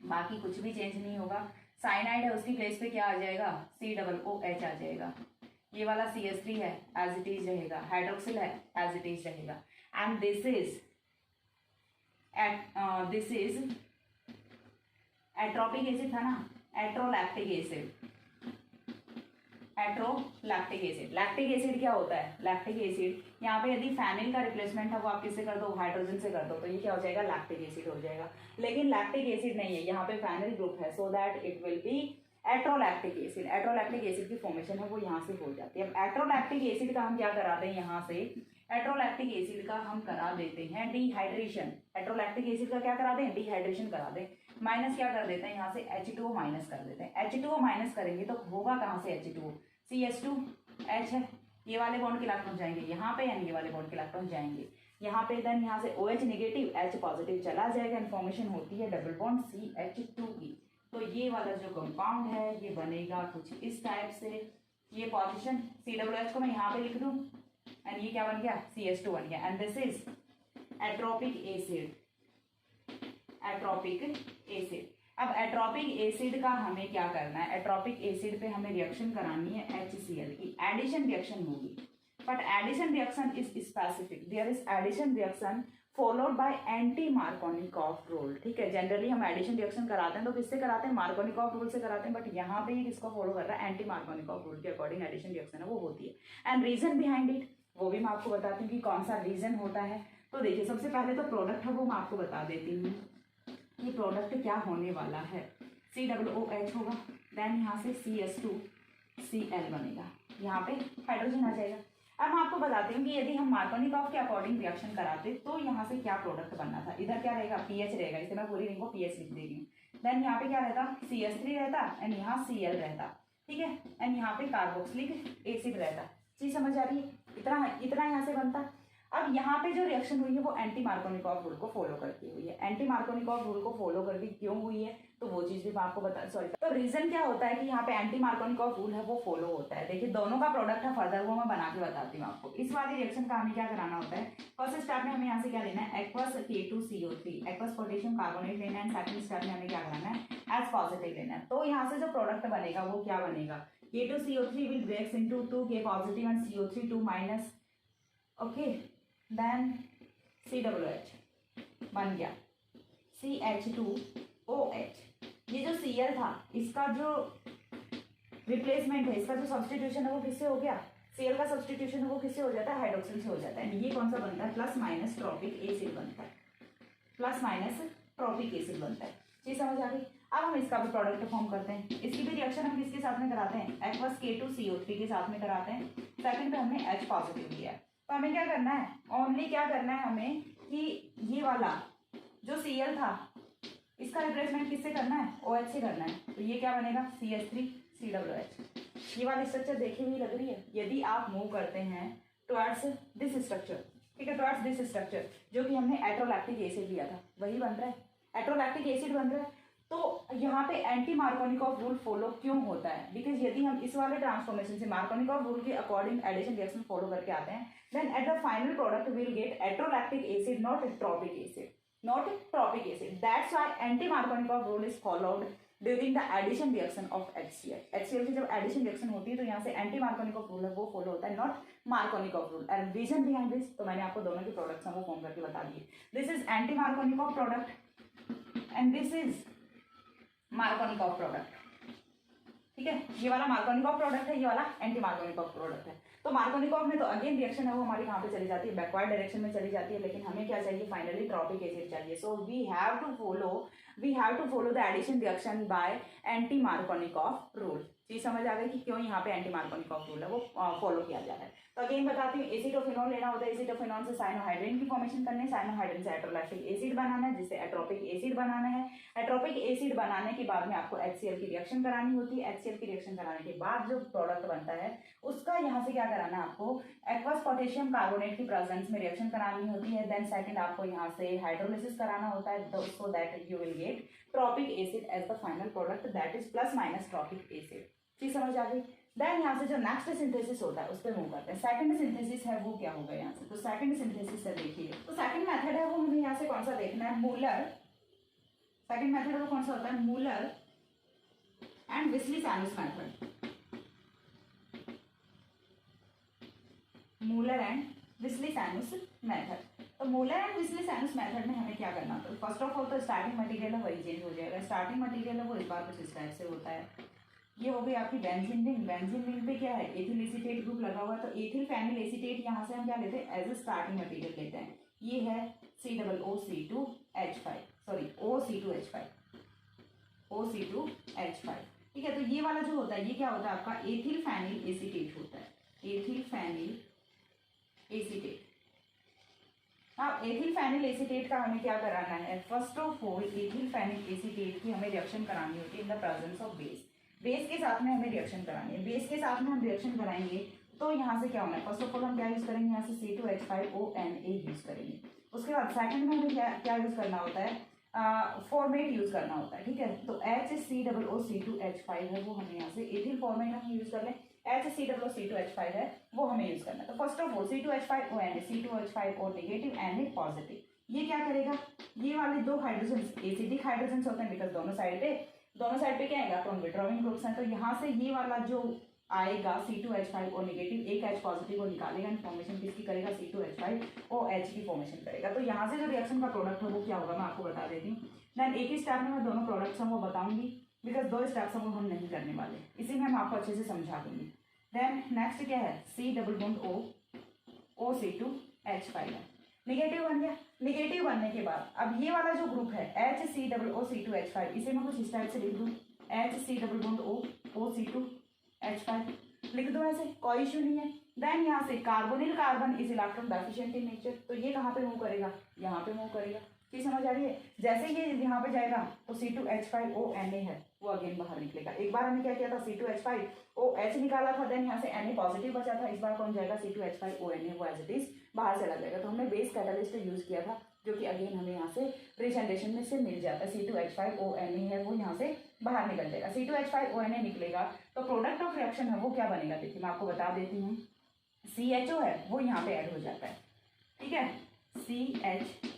बाकी कुछ भी चेंज नहीं होगा। साइनाइड है उसकी प्लेस पे क्या आ जाएगा, COOH आ जाएगा। ये वाला CH3 है एज इट इज रहेगा, हाइड्रोक्सिल है एज इट इज रहेगा। And this is atropic acid था ना, एट्रोलैक्टिक acid, atrolactic acid. Lactic acid क्या होता है? लैक्टिक एसिड यहाँ पे यदि फेनिल का रिप्लेसमेंट है वो आप किससे कर दो? हाइड्रोजन से कर दो, तो ये क्या हो जाएगा? लैक्टिक एसिड हो जाएगा। लेकिन लैक्टिक एसिड नहीं है, यहाँ पे फेनिल ग्रुप है, so that it will be atrolactic acid. Atrolactic acid की फॉर्मेशन है वो यहाँ से हो जाती है। अब एट्रोलैक्टिक एसिड का हम क्या कराते हैं? यहाँ से एट्रोलैक्टिक एसिड का हम करा देते हैं डिहाइड्रेशन। एट्रोलैक्टिक एसिड का क्या करा दें? डिहाइड्रेशन करा दें। माइनस क्या कर देते हैं? यहाँ से H2O माइनस कर देते हैं। H2O माइनस करेंगे तो होगा कहाँ से? H2O, CH2H है, ये वाले बॉन्ड के इलेक्ट्रॉन जाएंगे यहाँ पे, यानी ये वाले बॉन्ड के इलेक्ट्रॉन जाएंगे यहाँ पे। देन यहाँ से OH नेगेटिव, H पॉजिटिव चला जाएगा। इन्फॉर्मेशन होती है डबल बॉन्ड CH2 की। तो ये वाला जो कंपाउंड है ये बनेगा कुछ इस टाइप से। ये पोजीशन COOH को मैं यहाँ पे लिख दूँ, एंड ये क्या बन गया? CH2 बन गया। And this is atropic acid. Atropic acid. अब एट्रोपिक एसिड का हमें क्या करना है? एट्रोपिक एसिड पे हमें रिएक्शन करानी है HCl की, एडिशन रिएक्शन होगी। But addition reaction is specific, there is addition reaction followed by anti Markovnikov rule. ठीक है, जनरली हम एडिशन रिएक्शन कराते हैं तो किससे कराते हैं? मार्कोनिकॉफ रूल से कराते हैं। बट यहाँ पे ये किसको फॉलो कर रहा है? एंटी मार्कोनिकॉफ रूल के अकॉर्डिंग एडिशन रिएक्शन है वो होती है। एंड रीजन बिहाइंड इट वो भी मैं आपको बताती हूँ कि कौन सा रीजन होता है। तो देखिए, सबसे पहले तो प्रोडक्ट है वो मैं आपको बता देती हूँ कि प्रोडक्ट क्या होने वाला है। COOH होगा, देन यहाँ से CH2Cl बनेगा, यहाँ पे हाइड्रोजन आ जाएगा। अब मैं आपको बताती हूँ कि यदि हम मार्कोनिकॉफ के अकॉर्डिंग रिएक्शन कराते तो यहाँ से क्या प्रोडक्ट बनना था। इधर क्या रहेगा? पीएच रहेगा, इसे मैं पूरी रिंग को पीएच लिख देगी। देन यहाँ पे क्या रहता? CH3 रहता, एंड यहाँ Cl रहता। ठीक है, एंड यहाँ पे कार्बोक्सिलिक एसिड रहता। चीज समझ आ रही है? इतना यहाँ से बनता। अब यहाँ पे जो रिएक्शन हुई है वो एंटी मार्कोनिकॉफ रूल को फॉलो करती हुई है। एंटी मार्कोनिकॉफ रूल को फॉलो करके क्यों हुई है तो वो चीज भी मैं आपको बता, सॉरी, तो रीजन क्या होता है कि यहाँ पे एंटी मार्कोनिकॉफ रूल है वो फॉलो होता है। देखिए, दोनों का प्रोडक्ट है, फर्दर वो मैं बना के बताती हूँ आपको। इस वाली रिएक्शन का हमें क्या कराना होता है? फर्स्ट स्टेप में हमें यहाँ से क्या लेना है? Aqueous K2CO3, aqueous potassium carbonate लेना है। सेकंड स्टेप में हमें क्या कराना है? H पॉजिटिव लेना है। तो यहाँ से जो प्रोडक्ट बनेगा वो क्या बनेगा? K2CO3 will breaks into 2K positive and CO3 2 minus, okay. Then COOH बन गया CH2OH। ये जो Cl था इसका जो रिप्लेसमेंट है, इसका जो सब्सटीट्यूशन है वो किससे हो गया? Cl का सब्सटीट्यूशन है वो किससे हो जाता है? हाइड्रोक्सिल से हो जाता है। ये कौन सा बनता है? प्लस माइनस ट्रॉपिक एसिड बनता है। प्लस माइनस ट्रॉपिक एसिड बनता है। चीज समझ आ गई? अब हम इसका भी प्रोडक्ट फॉर्म करते हैं। इसकी भी रिएक्शन हम किसके साथ में कराते हैं? एक्वस K2CO3 के साथ में कराते हैं। सेकंड पे हमने H पॉजिटिव लिया है। तो हमें क्या करना है? ओनली क्या करना है हमें कि ये वाला जो Cl था इसका रिप्लेसमेंट किससे करना है? OH से करना है। तो ये क्या बनेगा? CH3COOH। ये वाली स्ट्रक्चर देखी हुई लग रही है। यदि आप मूव करते हैं टुवर्ड्स दिस स्ट्रक्चर, ठीक है, टुवर्ड्स दिस स्ट्रक्चर जो कि हमने एट्रोलैक्टिक एसिड लिया था वही बन रहा है, एट्रोलैक्टिक एसिड बन रहा है। तो यहाँ पे एंटी मार्कोनिकॉफ रूल फॉलो क्यों होता है? बिकॉज यदि हम इस वाले ट्रांसफॉर्मेशन से मार्कोनिकॉफ रूल के अकॉर्डिंग एडिशन रिएक्शन फॉलो करके आते हैं, then at the final product will get atrolactic acid, not tropic acid, not tropic acid. That's why anti Markovnikov rule is followed during the addition reaction of HCl। HCl की जब addition reaction होती है तो यहाँ से anti Markovnikov rule है वो follow होता है, not Markovnikov rule. And reason behind this, तो मैंने आपको दोनों के प्रोडक्ट्स हैं वो फॉर्म करके बता दिए। This is anti Markovnikov product and this is Markovnikov product. ठीक है, ये वाला मार्कोनिकॉफ प्रोडक्ट है, ये वाला एंटी मार्कोनिकॉफ प्रोडक्ट है। तो मार्कोनिकॉफ में तो अगेन रिएक्शन है वो हमारी कहाँ पे चली जाती है? बैकवर्ड डायरेक्शन में चली जाती है। लेकिन हमें क्या चाहिए? फाइनली ट्रॉपिक एसिड चाहिए। So we have to follow the addition reaction by anti Markovnikov rule. चीज समझ आ गई कि क्यों यहाँ पे एंटी मार्कोनिकॉफ रूल है वो फॉलो किया जा रहा है। तो अगेन बताती हूँ, एसिटोफिनॉल लेना होता है। एसिटोफिनॉल से साइनोहाइड्रिन की फॉर्मेशन करनी है, साइनोहाइड्रिन से एट्रोलैक्टिक एसिड बनाना है, जिससे एट्रोपिक एसिड बनाना है। एट्रोपिक एसिड बनाने के बाद में आपको HCl की रिएक्शन करानी होती है। HCl की रिएक्शन कराने के बाद जो प्रोडक्ट बनता है उसका यहाँ से क्या कराना है आपको? एक्वस पोटेशियम कार्बोनेट की प्रेजेंस में रिएक्शन करानी होती है। देन सेकंड आपको यहाँ से हाइड्रोलिसिस कराना होता है, so that you will get tropic acid as the final product, that is plus minus tropic acid. चीज समझ आ गई? देन यहाँ से जो नेक्स्ट सिंथेसिस होता है उस पर मूव करते हैं। सेकंड सिंथेसिस है वो क्या होगा यहाँ से? तो सेकंड सिंथेसिस है, देखिए, तो सेकंड मेथड है वो हमें यहाँ से कौन सा देखना है? मूलर। सेकंड मेथड है वो कौन सा होता है? Muller and Wislicenus method. Muller and Wislicenus method. तो मूलर एंड विस्ली-सैनोस मेथड में हमें क्या करना होता है? फर्स्ट ऑफ ऑल तो स्टार्टिंग मटेरियल है वही चेंज हो जाएगा। स्टार्टिंग मटेरियल है वो इस बार कुछ इस टाइप से होता है, ये हो गई आपकी बेंजीन रिंग। बेंजीन रिंग पे क्या है, एथिल एसीटेट ग्रुप लगा हुआ है, तो एथिल फेनिल एसीटेट यहाँ से हम क्या लेते हैं, एज ए स्टार्टिंग मटेरियल लेते हैं। ये है COO-C2H5, सॉरी OC2H5, OC2H5, ठीक है। तो ये वाला जो होता है ये क्या होता है आपका एथिल फेनिल एसीटेट होता है, एथिल फेनिल एसीटेट। हाँ, एथिल फेनिल एसीटेट का हमें क्या कराना है, first of all ethyl phenyl acetate की हमें रिएक्शन करानी होती है in the presence of base. Base के साथ में हमें रिएक्शन करानी है। बेस के साथ में हम रिएक्शन कराएंगे तो यहाँ से क्या होना है, फर्स्ट ऑफ ऑल हम क्या यूज करेंगे, यहाँ से C2H5ONA यूज करेंगे। उसके बाद सेकंड में हमें क्या यूज करना होता है, फॉर्मेट यूज करना होता है, ठीक है। तो HCOOC2H5 है वो हमें यहाँ से एथिल फॉर्मेट हम यूज कर लें, HCOOC2H5 है वो हमें यूज करना है। तो first of all C2H5ONA, C2H5O negative NA positive. ये क्या करेगा, ये वाले दो हाइड्रोजन एसिडिक हाइड्रोजन होते हैं, बिकॉज दोनों साइड पे क्या आएगा, इलेक्ट्रॉन विड्रॉइंग ग्रुप्स हैं। तो यहाँ से ये वाला जो आएगा C2H5O नेगेटिव, एक H पॉजिटिव को निकालेगा, इन्फॉर्मेशन किसकी करेगा, C2H5OH की फॉर्मेशन करेगा। तो यहाँ से जो रिएक्शन का प्रोडक्ट है वो क्या होगा, मैं आपको बता देती हूँ। देन एक ही स्टेप में मैं दोनों प्रोडक्ट्स हैं वो बताऊंगी, बिकॉज दो स्टेप्स हम नहीं करने वाले, इसी में मैं आपको अच्छे से समझा दूंगी। देन नेक्स्ट क्या है, C+O, OC2H5 है, निगेटिव बन गया। निगेटिव बनने के बाद अब ये वाला जो ग्रुप है HCOO-C2H5, इसे मैं कुछ इस टाइप से लिख दूँ, HCOO-OC2H5 लिख दो, ऐसे कोई इशू नहीं है। देन यहाँ से carbonyl carbon is electron deficient in nature, तो ये कहाँ पे मूव करेगा, यहाँ पे मूव करेगा। चीज समझ आ रही है, जैसे ये यहाँ पे जाएगा तो C2H5ONA है वो अगेन बाहर निकलेगा। एक बार हमने क्या किया था, C2H5OH निकाला था, देन यहाँ से Na पॉजिटिव बचा था, इस बार कौन जाएगा, C2H5ONA वो एज इट इज बाहर चला जाएगा। तो हमने बेस कैटालिस्ट यूज किया था, जो कि अगेन हमें यहाँ से प्रेजेंटेशन में से मिल जाता है। C2H5ONA है वो यहाँ से बाहर निकल जाएगा। C2H5ONA निकलेगा तो प्रोडक्ट ऑफ रिएक्शन है वो क्या बनेगा, देखिए मैं आपको बता देती हूँ। CHO है वो यहाँ पे ऐड हो जाता है, ठीक है, CH_O,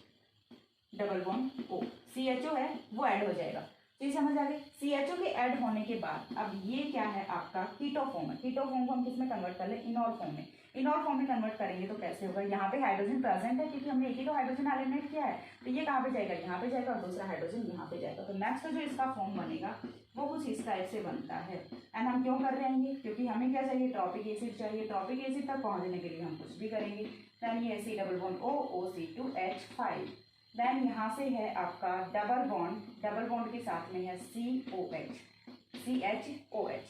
CHO है वो ऐड हो जाएगा। चीज समझ आ गई। CHO के ऐड होने के बाद अब ये क्या है आपका कीटोफॉर्म है। कीटोफॉर्म को हम किस में कन्वर्ट कर ले, इनॉल फॉर्म में। इनॉल फॉर्म में कन्वर्ट करेंगे तो कैसे होगा, यहाँ पे हाइड्रोजन प्रेजेंट है क्योंकि हमने एक ही तो हाइड्रोजन एलिमिनेट किया है, तो ये कहाँ पे जाएगा, यहाँ पे जाएगा, और दूसरा हाइड्रोजन यहाँ पे जाएगा। तो नेक्स्ट जो इसका फॉर्म बनेगा वो कुछ इस टाइप से बनता है। एंड हम क्यों कर रहे हैं ये, क्योंकि हमें क्या चाहिए, ट्रॉपिक एसिड चाहिए। ट्रॉपिक एसिड तक पहुंचने के लिए हम कुछ भी करेंगे। देन ये C+O-OC2H5, देन यहाँ से है आपका डबल बॉन्ड के साथ में है CHOH।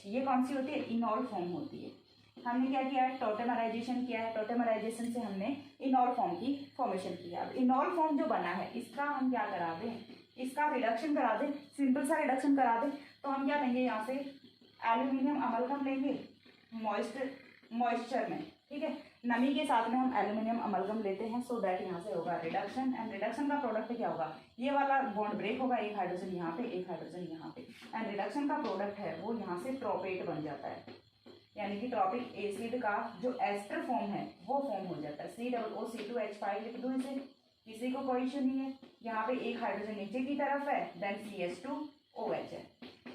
ये कौन सी होती है, इनॉल फॉर्म होती है। हमने क्या किया है, टोटेमराइजेशन किया है। टोटेमराइजेशन से हमने इनॉल फॉर्म की फॉर्मेशन किया। अब इनॉल फॉर्म जो बना है इसका हम क्या करा दें, इसका रिडक्शन करा दें, सिंपल सा रिडक्शन करा दें। तो हम क्या लेंगे, यहाँ से एल्यूमिनियम अमलगम लेंगे मॉइस्चर में, ठीक है, नमी के साथ में हम एल्यूमिनियम अमलगम लेते हैं, सो दैट यहाँ से होगा रिडक्शन। एंड रिडक्शन का प्रोडक्ट क्या होगा, ये वाला बॉन्ड ब्रेक होगा, एक हाइड्रोजन यहाँ पे, एक हाइड्रोजन यहाँ पे, एंड रिडक्शन का प्रोडक्ट है वो यहाँ से ट्रोपेट बन जाता है, यानी कि ट्रॉपिक एसिड का जो एस्टर फॉर्म है वो फॉर्म हो जाता है। C+O-C2H5 लिख दूँ इसे, किसी को कोई इशू नहीं है। यहाँ पे एक हाइड्रोजन नीचे की तरफ है, देन CH2OH है,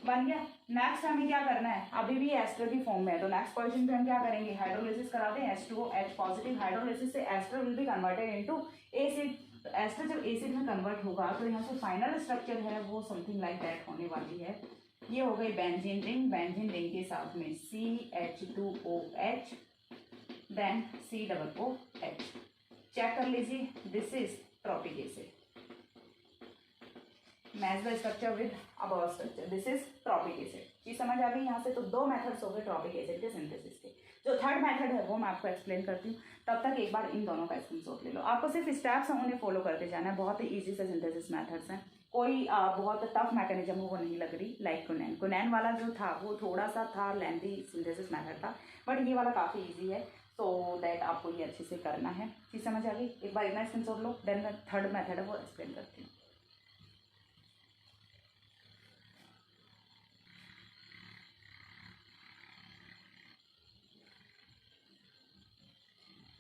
बन गया। नेक्स्ट हमें क्या करना है, अभी भी एस्टर की फॉर्म में है, तो नेक्स्ट पोजीशन पे हम क्या करेंगे, हाइड्रोलिसिस कराते हैं। H2OH पॉजिटिव, हाइड्रोलिसिस से ester will be converted into acid. तो एस्टर जब एसिड में कन्वर्ट होगा तो यहाँ से फाइनल स्ट्रक्चर है वो समथिंग लाइक दैट होने वाली है। ये हो गई बेंजीन रिंग। बेंजीन रिंग के साथ में CH2OH, देन COOH। चेक कर लीजिए, this is tropic acid. Match the structure with above structure, this is tropic acid. चीज समझ आ गई यहाँ से। तो दो मेथड्स हो गए ट्रॉपिक एसिड के सिंथेसिस के। जो थर्ड मेथड है वो मैं आपको एक्सप्लेन करती हूँ, तब तक एक बार इन दोनों का स्क्रीनशॉट ले लो। आपको सिर्फ स्टेप्स हैं उन्हें फॉलो करते जाना है, बहुत ही ईजी से सिंथेसिस मेथड्स हैं, कोई बहुत टफ मैकेनिज्म हो वो नहीं लग रही। लाइक कुनैन वाला जो था वो थोड़ा सा था लेंथी सिंथेसिस मेथड था, बट ये वाला काफ़ी ईजी है, सो दैट आपको ये अच्छे से करना है। चीज़ समझ आ गई, एक बार इतना स्क्रीनशॉट लो, देन मैं थर्ड मेथड है वो एक्सप्लेन करती हूँ।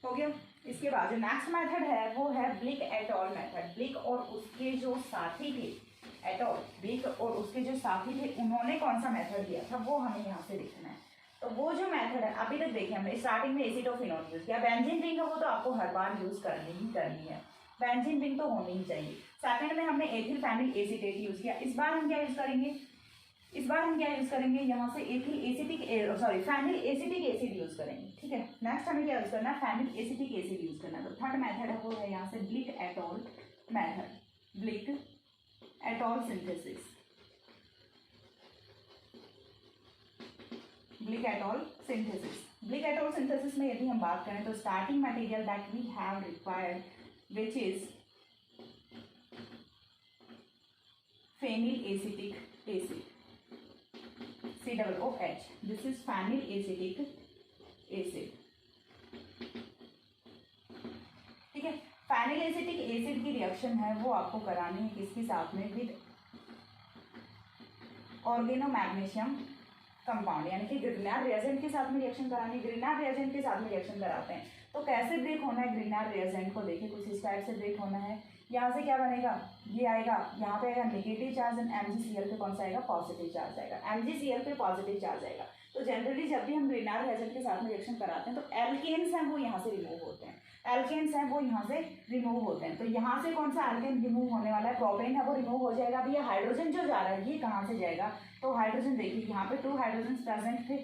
हो गया। इसके बाद जो नेक्स्ट मेथड है वो है bleak at all method. Bleak और उसके जो साथी थे, एटॉल, ब्लिक और उसके जो साथी थे, उन्होंने कौन सा मेथड दिया था वो हमें यहाँ से देखना है। तो वो जो मेथड है अभी तक देखिए हमने स्टार्टिंग में एसीटोफिनोल यूज किया। बेंजीन रिंग है वो तो आपको हर बार यूज करनी है, बेंजीन रिंग तो होनी ही चाहिए। सेकंड में हमने एथिल फेनिल एसीटेट यूज किया। इस बार हम क्या यूज करेंगे, इस बार हम क्या यूज करेंगे, यहाँ से ethyl acetic phenyl acetic acid use करेंगे, ठीक है। नेक्स्ट हमें क्या यूज करना है, फेनिल एसिटिक एसिड यूज करना है। तो थर्ड मेथड है वो है यहाँ से Blicke et al method, Blicke et al synthesis, Blicke et al synthesis. Blicke et al synthesis में यदि हम बात करें तो starting material that we have required which is phenyl acetic acid, COOH. This is phenyl acetic acid. ठीक है, फेनिल एसिटिक एसिड की रिएक्शन है वो आपको करानी है किसके साथ में, विद ऑर्गेनो मैग्नीशियम कंपाउंड, यानी कि ग्रिग्नार्ड रिएजेंट के साथ में रिएक्शन करानी है। ग्रिग्नार्ड रिएजेंट के साथ में रिएक्शन कराते हैं तो कैसे ब्रेक होना है ग्रिग्नार्ड रिएजेंट को, देखिए कुछ इस टाइप से ब्रेक होना है। यहाँ से क्या बनेगा, ये आएगा, यहाँ पे आएगा नेगेटिव चार्ज एंड MgCl पे कौन सा आएगा, पॉजिटिव चार्ज आएगा। MgCl पे पॉजिटिव चार्ज आएगा। तो जनरली जब भी हम ग्रिग्नार्ड रिएजेंट के साथ में रिएक्शन कराते हैं तो एल्केन्स हैं वो यहाँ से रिमूव होते हैं, एल्केन्स हैं वो यहाँ से रिमूव होते हैं। तो यहाँ से कौन सा एल्केन रिमूव होने वाला है, प्रोपेन है वो रिमूव हो जाएगा। अभी ये हाइड्रोजन जो जा रहा है ये कहाँ से जाएगा, तो हाइड्रोजन देखिए यहाँ पे 2 हाइड्रोजन प्रेजेंट थे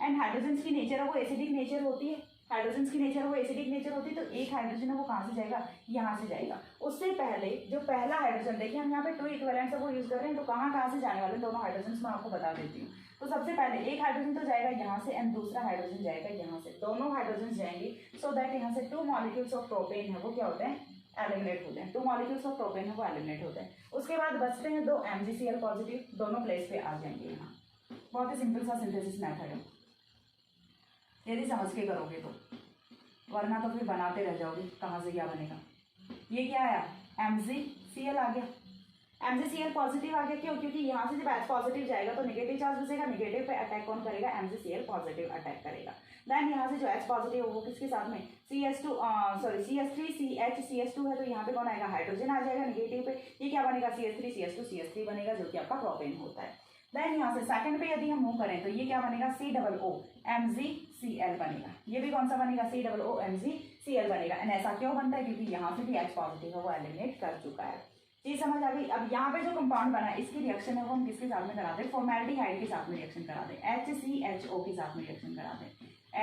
एंड हाइड्रोजन की नेचर है वो एसिडिक नेचर होती है, हाइड्रोजन की नेचर वो एसिडिक नेचर होती है। तो एक हाइड्रोजन है वो कहाँ से जाएगा, यहाँ से जाएगा। उससे पहले जो पहला हाइड्रोजन देखिए हम यहाँ पे 2 इक्विवेलेंट वो यूज कर रहे हैं, तो कहाँ से जाने वाले दोनों हाइड्रोजन मैं आपको बता देती हूँ। तो सबसे पहले एक हाइड्रोजन तो जाएगा यहाँ से एंड दूसरा हाइड्रोजन जाएगा यहाँ से, दोनों हाइड्रोजन जाएंगे सो दैट यहाँ से 2 मॉलिक्यूल्स ऑफ प्रोपेन है वो क्या होते हैं, एलिमिनेट होते हैं। 2 मॉलिक्यूल्स ऑफ प्रोपेन है वो एलिमिनेट होते हैं। उसके बाद बचते हैं 2 MgCl पॉजिटिव, दोनों प्लेस पे आ जाएंगे यहाँ। बहुत ही सिंपल सा सिंथेसिस मेथड है, यदि समझ के करोगे तो, वरना तो फिर बनाते रह जाओगे कहाँ से क्या बनेगा। ये क्या आया, MgCl आ गया, MgCl पॉजिटिव आ गया। क्यों, क्योंकि यहाँ से जब H पॉजिटिव जाएगा तो नेगेटिव चार्ज बचेगा, नेगेटिव पे अटैक कौन करेगा, MgCl पॉजिटिव अटैक करेगा। देन यहाँ से जो H पॉजिटिव हो वो किसके साथ में, CH3CH2 है, तो यहाँ पे कौन आएगा, हाइड्रोजन आ जाएगा नेगेटिव पे। ये क्या बनेगा, CH3CH2CH3 बनेगा जो कि आपका प्रोपेन होता है। देन यहाँ से सेकंड पे यदि हम मूव करें तो ये क्या बनेगा, COOMgCl बनेगा। ये भी कौन सा बनेगा, COOMgCl बनेगा। एंड ऐसा क्यों बनता है, क्योंकि यहाँ से भी H पॉजिटिव है वो एलिमिनेट कर चुका है। चीज समझ आ गई। अब यहाँ पे जो कंपाउंड बना है इसकी रिएक्शन है वो हम किसके साथ में कराते हैं, फॉर्मेल्डिहाइड के साथ में रिएक्शन कराते हैं, HCHO के साथ में रिएक्शन कराते हैं,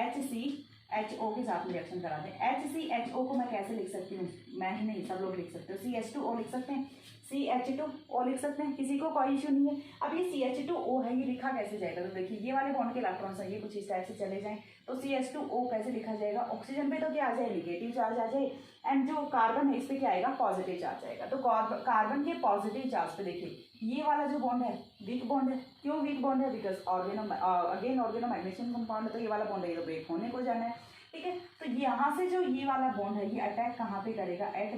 HCHO के साथ में रिएक्शन कराते हैं। HCHO को मैं कैसे लिख सकती हूँ, मैं ही नहीं सब लोग लिख सकते हो, CH2O लिख सकते हैं, CH2O लिख सकते हैं, किसी को कोई इशू नहीं है। अब ये CH2O है, ये लिखा कैसे जाएगा, तो देखिए ये वाले बॉन्ड के इलेक्ट्रॉन्स हैं ये कुछ इस टाइप से चले जाएं तो CH2O कैसे लिखा जाएगा, ऑक्सीजन पे तो क्या आ जाए, नेगेटिव चार्ज आ जाए एंड जो कार्बन है इस पे क्या आएगा, पॉजिटिव चार्ज आएगा। तो कार्बन के पॉजिटिव चार्ज पे देखिए ये वाला जो बॉन्ड है वीक बॉन्ड है। क्यों वीक बॉन्ड है, बिकॉज ऑर्गेनो मैग्नीशियम कंपाउंड है, तो ये वाला बॉन्ड है ये तो ब्रेक होने को जाना है, ठीक है। तो यहाँ से जो ये वाला बॉन्ड है ये अटैक कहाँ पे करेगा, एट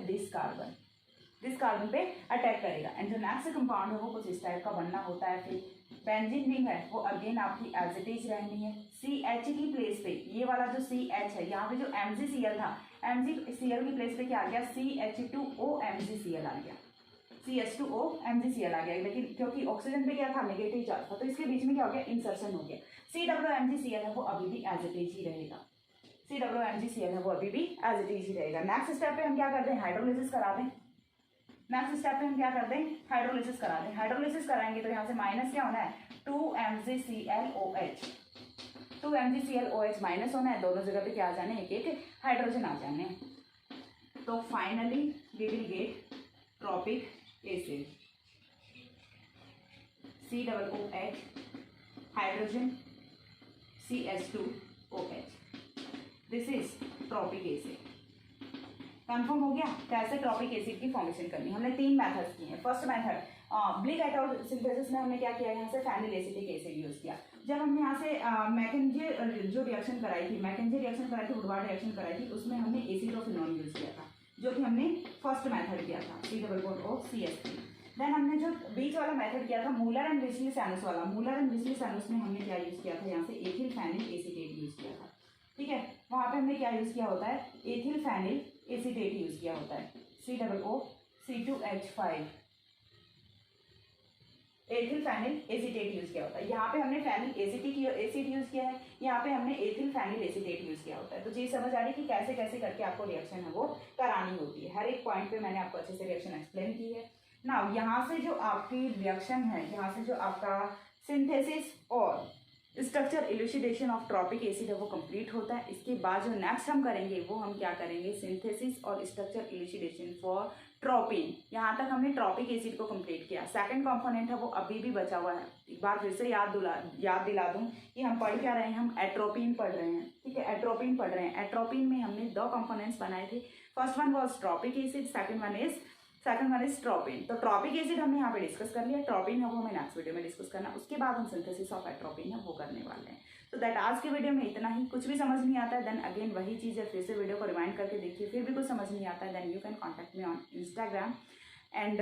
दिस कार्बन पे अटैक करेगा। एंड जो नेक्स्ट कंपाउंड है वो कुछ इस टाइप का बनना होता है। फिर बेंजीन रिंग है वो अगेन आपकी एज इट इज रहनी है। CH की प्लेस पे ये वाला जो CH है, यहाँ पे जो MgCl था, MgCl की प्लेस पे क्या आ गया, CH2O MgCl आ गया, CH2O MgCl आ गया। लेकिन क्योंकि ऑक्सीजन पे क्या था, नेगेटिव चार्ज था, तो इसके बीच में क्या हो गया, इंसर्शन हो गया। COOMgCl है वो अभी भी एज इट इज ही रहेगा, COOMgCl है वो अभी भी एज इट इज ही रहेगा। नेक्स्ट स्टेप पे हम क्या करते हैं, हाइड्रोलिसिस करा दें। नेक्स्ट स्टेप पे हम क्या करते हैं, हाइड्रोलिसिस करा दें। हाइड्रोलिसिस कराएंगे तो यहाँ से माइनस क्या होना है, 2MgClOH माइनस होना है, दोनों जगह पे क्या आ जाने, एक एक हाइड्रोजन आ जाने। तो finally we will get tropic acid, COOH hydrogen CH2OH, this is tropic acid. Confirm हो गया कैसे ट्रॉपिक एसिड की फॉर्मेशन करनी। हमने 3 मेथड्स किए हैं। First method Blicke et al synthesis में हमने क्या किया, यहाँ से फेनिल एसिटिक एसिड यूज किया। जब हमने यहाँ से मैकेंजी जो रिएक्शन कराई थी, वुडवार्ड रिएक्शन कराई थी, उसमें हमने एसिडोफिनॉल यूज किया था जो कि हमने फर्स्ट मेथड किया था, COOCH3। देन हमने जो बीच वाला मेथड किया था मूलर एंड विस्ली-सैनुस वाला, मूलर एंड विस्ली-सैनुस में हमने क्या यूज किया था, यहाँ से एथिल फेनिल एसीटेट यूज किया था, ठीक है। वहाँ पे हमने क्या यूज किया होता है, एथिल फेनिल एसीटेट यूज किया होता है, COOC2H5 ethyl phenyl acetate use किया होता है। यहाँ पे हमने फेनिल एसिड यूज किया है, यहाँ पे हमने एथिल फेनिल एसीटेट यूज किया होता है। तो चीज समझ आ रही है कि कैसे कैसे करके आपको रिएक्शन है वो करानी होती है। हर एक पॉइंट पे मैंने आपको अच्छे से रिएक्शन एक्सप्लेन की है। ना यहाँ से जो आपकी रिएक्शन है, यहाँ से जो आपका सिंथेसिस और structure elucidation of tropic acid है वो कंप्लीट होता है। इसके बाद जो नेक्स्ट हम करेंगे वो हम क्या करेंगे, सिंथेसिस और स्ट्रक्चर इल्यूसिडेशन फॉर ट्रॉपिन। यहाँ तक हमने ट्रॉपिक एसिड को कंप्लीट किया। सेकंड कंपोनेंट है वो अभी भी बचा हुआ है। एक बार फिर से याद दिला दूं कि हम पढ़ क्या रहे हैं, हम एट्रोपिन पढ़ रहे हैं, ठीक है, एट्रोपिन पढ़ रहे हैं। एट्रोपिन में हमने 2 कंपोनेंट्स बनाए थे। First one was tropic acid, second one is tropine. तो ट्रॉपिक एसिड हमने यहाँ पे डिस्कस कर लिया, ट्रॉपिन है वो हमें नेक्स्ट वीडियो में डिस्कस करना। उसके बाद हम सिंथेसिस ऑफ एट्रोपिन है वो करने वाले हैं। तो दैट आज के वीडियो में इतना ही। कुछ भी समझ नहीं आता है देन अगेन वही चीज़ है, फिर से वीडियो को रिमाइंड करके देखिए। फिर भी कुछ समझ नहीं आता है then you can contact me on Instagram and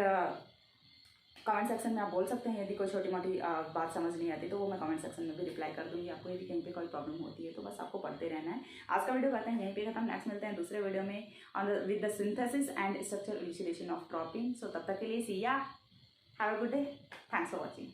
comment section में आप बोल सकते हैं। यदि कोई छोटी मोटी बात समझ नहीं आती तो वो मैं कमेंट सेक्शन में भी रिप्लाई कर दूंगी आपको। यदि कहीं पे कोई प्रॉब्लम होती है तो बस आपको पढ़ते रहना है। आज का वीडियो करते हैं यहीं पे खत्म। नेक्स्ट मिलते हैं दूसरे वीडियो में on with the synthesis and structure elucidation of tropine. So तब तक के लिए see ya, have a good day, thanks for watching.